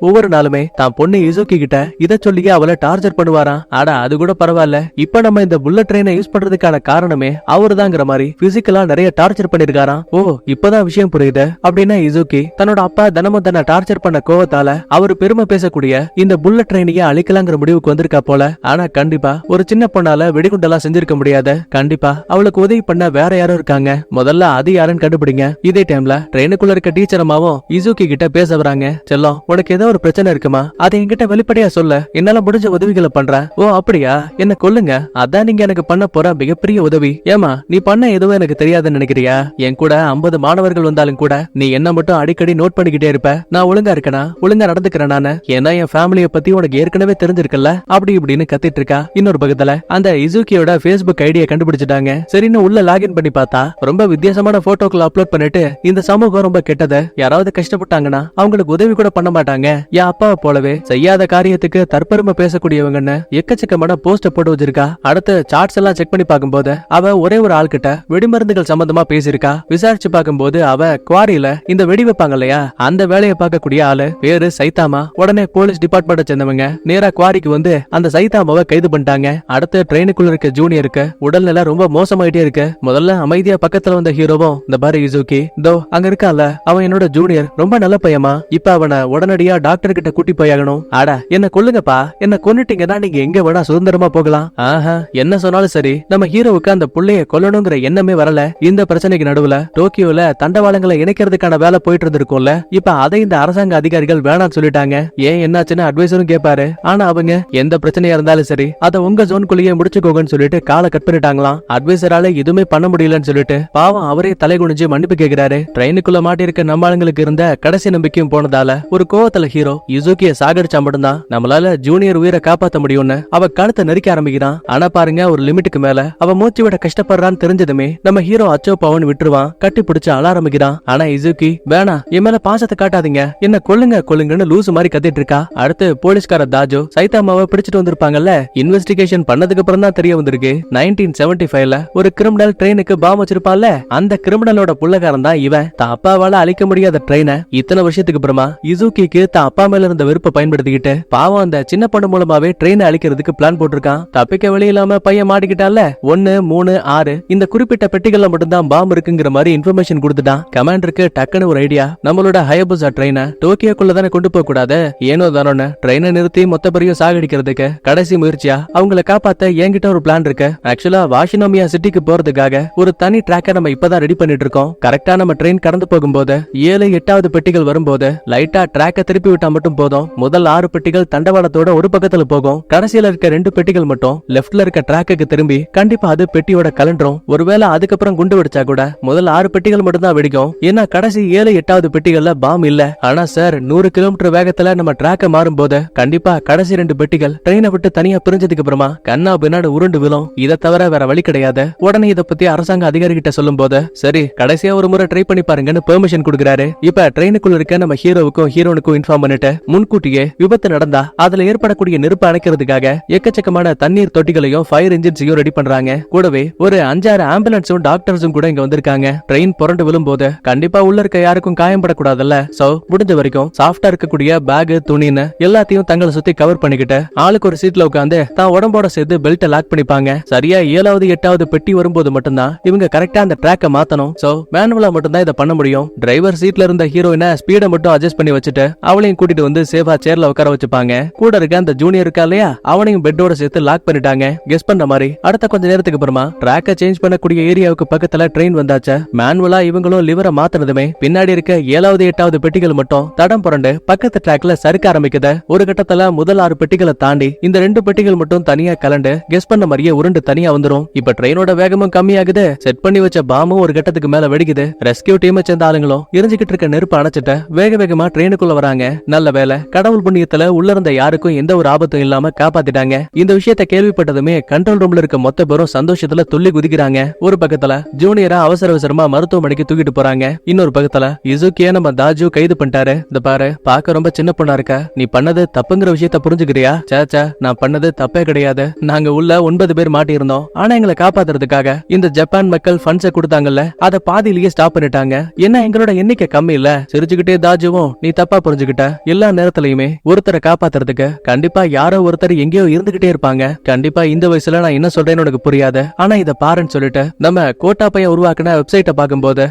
A: ஒவ்வொரு நாளுமே தான் பொண்ணு இசுக்கி கிட்ட இத சொல்லியே அவளை டார்ச்சர் பண்ணுவாராம். ஆனா அது கூட பரவாயில்ல, இப்ப நம்ம இந்த புல்லட் ட்ரெயினை யூஸ் பண்றதுக்கான காரணமே அவருதாங்கிற மாதிரி பிசிக்கலா நிறைய டார்ச்சர் பண்ணிருக்காராம். ஓ இப்பதான் விஷயம் புரியுது அப்படின்னா இசுக்கி தன்னோட அப்பா தினமும் தன்னை டார்ச்சர் பண்ண கோவத்தால அவரு பெருமை பேசக்கூடிய இந்த புல்லட் ட்ரெயினையே அழிக்கலாங்கிற முடிவுக்கு வந்திருக்கா போல. ஆனா கண்டிப்பா ஒரு சின்ன பொண்ணால வெடிகுண்டெல்லாம் செஞ்சிருக்க முடியாது. கண்டிப்பா அவளுக்கு உதவி பண்ண வேற யாரும் இருக்காங்க. முதல்ல அது யாருன்னு கண்டுபிடிங்க. இதே டைம்ல ட்ரெயினுக்குள்ள இருக்க டீச்சர் அம்மாவும் இசுக்கி கிட்ட பேச வராங்க. செல்லம் உனக்கு ஏதோ ஒரு பிரச்சனை இருக்குமா, அதை என்கிட்ட வெளிப்படையா சொல்ல, என்னால முடிஞ்ச உதவிகளை பண்றேன். ஓ அப்படியா, என்ன கொல்லுங்க, அதான் நீங்க எனக்கு பண்ண போற மிகப்பெரிய உதவி. ஏமா நீ பண்ண எதுவும் எனக்கு தெரியாதுன்னு நினைக்கிறியா? என் கூட 50 மாணவர்கள் வந்தாலும் கூட நீ என்ன மட்டும் அடிக்கடி நோட் பண்ணிக்கிட்டே இருப்ப. நான் ஒழுங்கா இருக்கனா, ஒழுங்கா நடந்துக்கிறேன் நானு, ஏன்னா என் ஃபேமிலியை பத்தி உனக்கு ஏற்கனவே தெரிஞ்சிருக்கல அப்படி இப்படின்னு கத்திட்டு இருக்கா. இன்னொரு பக்கத்துல அந்த இசுக்கியோட Facebook ஐடியை கண்டுபிடிச்சிட்டாங்க. சரின்னு உள்ள லாகின் பண்ணி பார்த்தா ரொம்ப வித்தியாசமான போட்டோக்களை அப்லோட் பண்ணிட்டு இந்த சமூகம் ரொம்ப கெட்டது, யாராவது கஷ்டப்பட்டாங்கன்னா அவங்களுக்கு உதவி கூட பண்ண மாட்டாங்க, என் அப்பாவை போலவே செய்யாத காரியத்துக்கு தற்பெருமை பேசக்கூடியவங்கன்னு எக்கச்சக்கமான போஸ்ட போட்டு வச்சிருக்கா. அடுத்து சார்ட்ஸ் எல்லாம் செக் பண்ணி பார்க்கும்போது அவ ஒரே ஒரு ஆள் கிட்ட வெடிமருந்துகள் சம்பந்தமா பேசிருக்கா. விசாரிச்சு பார்க்கும்போது அவ குவாரியில இந்த வெடி வைப்பாங்க இல்லையா, அந்த வேலையை பார்க்கக்கூடிய ஆளு பேரு சைதாமா. உடனே போலீஸ் டிபார்ட்மெண்ட்டை சேர்ந்தவங்க நேரா குவாரிக்கு வந்து அந்த சைதாமாவை கைது பண்ணிட்டாங்க. அடுத்து ட்ரெயினுக்குள்ள இருக்க ஜூனியருக்கு உடல்நிலை ரொம்ப மோசமாயிட்டே இருக்கு. முதல்ல அமைதியா பக்கத்துல வந்த ஹீரோவும் இந்த பாரு இசுக்கி தோ அங்க இருக்கால, அவன் என்னோட ஜூனியர், ரொம்ப நல்ல பையமா, இப்ப அவனை உடனடியா டாக்டர் கிட்ட கூட்டி போயாகணும். ஆடா என்ன கொல்லுங்கப்பா, என்ன கொன்னுட்டீங்கன்னா நீங்க எங்க வேணா சுதந்திரமா போகலாம். ஆஹா என்ன சொன்னாலும் சரி, நம்ம ஹீரோவுக்கு அந்த புள்ளைய கொல்லணுங்கிற எண்ணமே வரல. இந்த பிரச்சனைக்கு நடுவுல டோக்கியோல தண்டவாளங்களை இணைக்கிறதுக்கான வேலை போயிட்டு இருந்திருக்கும்ல, இப்ப அதை இந்த அரசாங்க அதிகாரிகள் வேணாம்னு சொல்லிட்டாங்க. ஏன் என்னாச்சுன்னு அட்வைசரும் கேட்பாரு. ஆனா அவங்க எந்த பிரச்சனையா இருந்தாலும் சரி அதை உங்க ஜோனுக்குள்ளேயே முடிச்சுக்கோங்கன்னு சொல்லிட்டு காலை கட் பண்ணிட்டாங்களாம். அட்வைசரால எதுவுமே பண்ண முடியலன்னு சொல்லிட்டு பாவம் அவரே தலை குனிஞ்சு மன்னிப்பு கேட்கிறாரு. ட்ரெயினுக்குள்ள மாட்டிருக்க நம்ம ஆளுங்களுக்கு இருந்த கடைசி நம்பிக்கையும் போனதால ஒரு கோவத்துல ஹீரோ இசுக்கிய சாகடிச்சா மட்டும்தான் நம்மளால ஜூனியர் உயிரை காப்பாத்த முடியும்னு அவ கழுத்தை நெரிக்க ஆரம்பிக்கிறான். ஆனா பாருங்க ஒரு லிமிட்டுக்கு மேல அவ மூச்சு விட கஷ்டப்படுறான்னு தெரிஞ்சதுமே நம்ம ஹீரோ அச்சோ பவன் விட்டுருவான். கட்டி பிடிச்சு அழ ஆரம்பிக்கிறான். ஆனா இசுக்கி வேணா, என் மேல பாசத்தை காட்டாதீங்க, என்ன கொல்லுங்க கொல்லுங்கன்னு லூசு மாதிரி கத்திட்டு இருக்கா. அடுத்து போலீஸ்கார தாஜோ சைதாமாவை பிடிச்சிட்டு வந்திருப்பாங்கல்ல, இன்வெஸ்டிகேஷன் பண்ணதுக்கு அப்புறம் தான் தெரிய வந்திருக்கு 1975ல ஒரு கிரிமினல் ட்ரெயினுக்கு பாம் வச்சிருப்பான்ல, அந்த கிரிமினலோட புள்ளகாரன் தான் இவன். தான் அப்பாவால அழிக்க முடியாத ட்ரெயினை இத்தனை வருஷத்துக்கு அப்புறமா இசுக்கிக்கு தான் அப்பா மேல இருந்த வெறுப்பை பயன்படுத்திக்கிட்டு பாவம் அந்த சின்ன பொண்ணு மூலமாவே ட்ரெயினை அழிக்கிறதுக்கு பிளான் போட்டிருக்கான். தப்பிக்க வழி இல்லாம பையன் மாட்டிக்கிட்டால. 1, 3, 6 இந்த குறிப்பிட்ட பெட்டிகள்ல மட்டும்தான் பாம் இருக்குங்கிற மாதிரி இன்ஃபர்மேஷன் கொடுத்துட்டான். கமாண்டருக்கு டக்குன்னு ஒரு ஐடியா. நம்மளோட ஹயபுசா ட்ரெயினை டோக்கியோக்குள்ள தானே கொண்டு போக கூடாது, ஏனோ தானோன்னு ட்ரெயினை நிறுத்தி மொத்த பேரையும் சாகடிக்கிறதுக்கு கடைசி முயற்சியா அவங்கள காப்பாத்த என்கிட்ட ஒரு பிளான் இருக்கு. ஆக்சுவலா வாஷினோமியா சிட்டிக்கு போறதுக்காக ஒரு தனி ட்ராக்கை நம்ம இப்பதான் ரெடி பண்ணிட்டு இருக்கோம். கரெக்டா நம்ம ட்ரெயின் கடந்து போகும்போது 7, 8வது பெட்டிகள் வரும்போது லைட்டா ட்ராக்கை திருப்பி விட்டா மட்டும் போதும். முதல் 6 பெட்டிகள் தண்டவாளத்தோட ஒரு பக்கத்துல போகும். கடைசியில இருக்க 2 பெட்டிகள் மட்டும் லெஃப்ட்ல இருக்க ட்ராக்குக்கு திரும்பி கண்டிப்பா அது பெட்டியோட கலண்டரும். ஒருவேளை அதுக்கப்புறம் குண்டு வெடிச்சா கூட முதல் 6 பெட்டிகள் மட்டும் தான் வெடிக்கும். ஏன்னா கடைசி 7, 8வது பெட்டிகள்ல பாம் இல்ல. ஆனா சார் 100 கிலோமீட்டர் வேகத்துல நம்ம ட்ராக்க மாறும் போது கண்டிப்பா கடைசி 2 பெட்டிகள் ட்ரெயினை விட்டு தனியா பிரிஞ்சதுக்கு அப்புறமா கண்ணா பின்னாடி உருண்டு விழும். இதை தவிர வேற வழி கிடையாது. உடனே இதை பத்தி அரசாங்க அதிகாரி கிட்ட சொல்லும் போது சரி கடைசியா ஒரு முறை ட்ரை பண்ணி பாருங்கன்னு பெர்மிஷன் கொடுக்குறாரு. இப்ப ட்ரெயினுக்குள்ள இருக்க நம்ம ஹீரோவுக்கும் ஹீரோனுக்கும் இன்ஃபார்ம் பண்ணிட்டு முன்கூட்டியே விபத்து நடந்தா அதுல ஏற்படக்கூடிய நெருப்பு அணைக்கிறதுக்காக எக்கச்சக்கமான தண்ணீர் தொட்டிகளையும் ஃபயர் இன்ஜின்ஸையும் ரெடி பண்றாங்க. கூடவே ஒரு 5-6 ஆம்புலன்ஸும் டாக்டர்ஸும் கூட இங்க வந்திருக்காங்க. ட்ரெயின் புரண்டு விழும்போது கண்டிப்பா உள்ள இருக்க யாருக்கும் காயப்படக்கூடாதுல்ல. சோ முடிஞ்ச வரைக்கும் சாஃப்டா இருக்கக்கூடிய பேக் துணின்னு எல்லாத்தையும் தங்களை சுத்தி கவர் பண்ணிக்கிட்டு ஆளுக்கு ஒரு சீட்ல உட்காந்து தான் உடம்போட சேர்த்து பெல்ட்டை லாக் பண்ணிப்பாங்க. சரியா 7வது 8வது பெட்டி வரும்போது மட்டும்தான் இவங்க கரெக்டா அந்த ட்ராக்கை மாத்தணும். சோ மேனுவலா மட்டும்தான் இதை பண்ண முடியும். டிரைவர் சீட்ல இருந்த ஹீரோயினை ஸ்பீடை மட்டும் அட்ஜஸ்ட் பண்ணி வச்சுட்டு அவளையும் கூட்டிட்டு வந்து சேஃபா சேர்ல உட்கார வச்சுப்பாங்க. கூட இருக்க அந்த ஜூனியர் இருக்கா இல்லையா, அவனையும் பெட்டோட சேர்த்து லாக் பண்ணிட்டாங்க. கெஸ் பண்ற மாதிரி அடுத்த கொஞ்ச நேரத்துக்கு அப்புறமா ட்ராக்கை சேஞ்ச் பண்ணக்கூடிய ஏரியாவுக்கு பக்கத்துல ட்ரெயின் வந்தாச்சு. மேனுவலா இவங்களும் லிவரை மாத்தினதுமே பின்னாடி இருக்க 7வது 8வது பெட்டிகள் மட்டும் தடம் புரண்டு பக்கத்து ட்ராக்ல சறுக்க ஆரம்பிக்குது. ஒரு கட்டத்துல முதல் 6 பெட்டிகளை தாண்டி இந்த 2 பெட்டிகள் மட்டும் தனியா கலண்டு கெஸ் பண்ண மாதிரியே உருண்டு தனியா வந்துரும். இப்ப ட்ரெயினோட வேகமும் கம்மியாகுது. செட் பண்ணி வச்ச பாமும் ஒரு கட்டத்துக்கு மேல வெடிக்குது. ரெஸ்கியூ டீமை சேர்ந்த ஆளுங்களும் எரிஞ்சுக்கிட்டு இருக்க நெருப்பு அணைச்சிட்டு வேக வேகமா ட்ரெயினுக்குள்ள வராங்க. நல்ல வேலை, கடவுள் புண்ணியத்துல உள்ள இருந்த யாருக்கும் எந்த ஒரு ஆபத்தும் இல்லாம காப்பாத்திட்டாங்க. இந்த விஷயத்தை கேள்விப்பட்டதுமே கண்ட்ரோல் ரூம்ல இருக்க மொத்த பேரும் சந்தோஷத்துல துள்ளி குதிக்கிறாங்க. ஒரு பக்கத்துல ஜூனியரா அவசர அவசரமா மருத்துவமனைக்கு தூக்கிட்டு போறாங்க. இன்னொரு பக்கத்துல இசுக்கிய நம்ம தாஜு கைது பண்ணிட்டாரு. இந்த பாரு, பார்க்க ரொம்ப சின்ன பொண்ணா இருக்க, நீ பண்ணது தப்புங்கிற விஷயத்த புரிஞ்சுக்கிறியா? சேச்சா, நான் பண்ணது தப்பே கிடையாது. நாங்க உள்ள 9 பேர் மாட்டி இருந்தோம். ஆனா எங்களை காப்பாத்துறதுக்காக இந்த ஜப்பான் மக்கள் ஃபண்ட்ஸை கொடுத்தாங்கல்ல, அதை பாதியிலேயே ஸ்டாப் பண்ணிட்டாங்க. என்ன எங்களோட எண்ணிக்கை கம்மி இல்ல. சிரிச்சுக்கிட்டே தாஜுவும் நீ தப்பா புரிஞ்சுக்கிட்ட. எல்லா நேரத்திலயுமே ஒருத்தரை காப்பாத்துறதுக்கு கண்டிப்பா யாரோ ஒருத்தர் எங்கேயோ இருந்துகிட்டே இருப்பாங்க. கண்டிப்பா இந்த வயசுல நான் என்ன சொல்றேன்னு உனக்கு புரியாது. ஆனா இத பாருன்னு சொல்லிட்டு நம்ம கோட்டா பையன் உருவாக்குன வெப்சைட்டை பார்க்கும்போது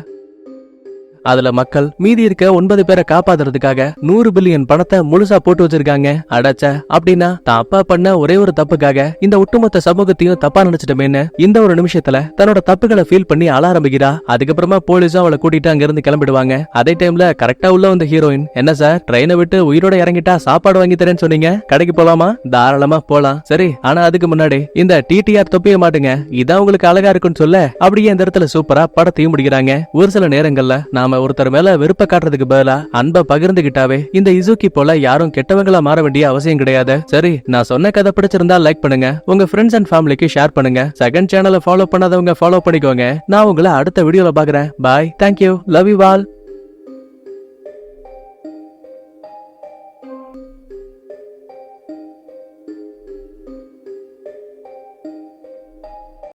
A: அதுல மக்கள் மீதி இருக்க 9 பேரை காப்பாத்துறதுக்காக 100 பில்லியன் பணத்தை முழுசா போட்டு வச்சிருக்காங்க. அடச்ச, அப்படின்னா தான் அப்பா பண்ண ஒரே ஒரு தப்புக்காக இந்த ஒட்டுமொத்த சமூகத்தையும் தப்பா நினைச்சிட்டமேன்னு இந்த ஒரு நிமிஷத்துல தன்னோட தப்புகளை ஃபீல் பண்ணி அழ ஆரம்பிக்கிறா. அதுக்கப்புறமா போலீஸும் அவளை கூட்டிட்டு அங்க இருந்து கிளம்பிடுவாங்க. அதே டைம்ல கரெக்டா உள்ள வந்த ஹீரோயின், என்ன சார் ட்ரெயினை விட்டு உயிரோட இறங்கிட்டா சாப்பாடு வாங்கி தரேன்னு சொன்னீங்க, கடைக்கு போலாமா? தாராளமா போலாம். சரி, ஆனா அதுக்கு முன்னாடி இந்த டிடிஆர் தொப்பிய மாட்டுங்க, இதான் உங்களுக்கு அழகா இருக்குன்னு சொல்ல அப்படியே இந்த இடத்துல சூப்பரா படத்தையும் முடிக்கிறாங்க. ஒரு சில நேரங்கள்ல நாம ஒருத்தர் மேல வெறுப்ப காட்டுறதுக்கு பதிலா அன்பை பகிர்ந்துகிட்டாவே இந்த இசுக்கி போல யாரும் கெட்டவங்களா மாற வேண்டிய அவசியம் கிடையாது. சரி, நான் சொன்ன கதை பிடிச்சிருந்தா லைக் பண்ணுங்க, உங்க ஃப்ரெண்ட்ஸ் அண்ட் ஃபேமிலிக்கு ஷேர் பண்ணுங்க. செகண்ட் சேனலை ஃபாலோ பண்ணாதவங்க ஃபாலோ பண்ணிக்கோங்க. நான் உங்களை அடுத்த வீடியோல பாக்குறேன். பாய், தேங்க்யூ, லவ் யூ ஆல்.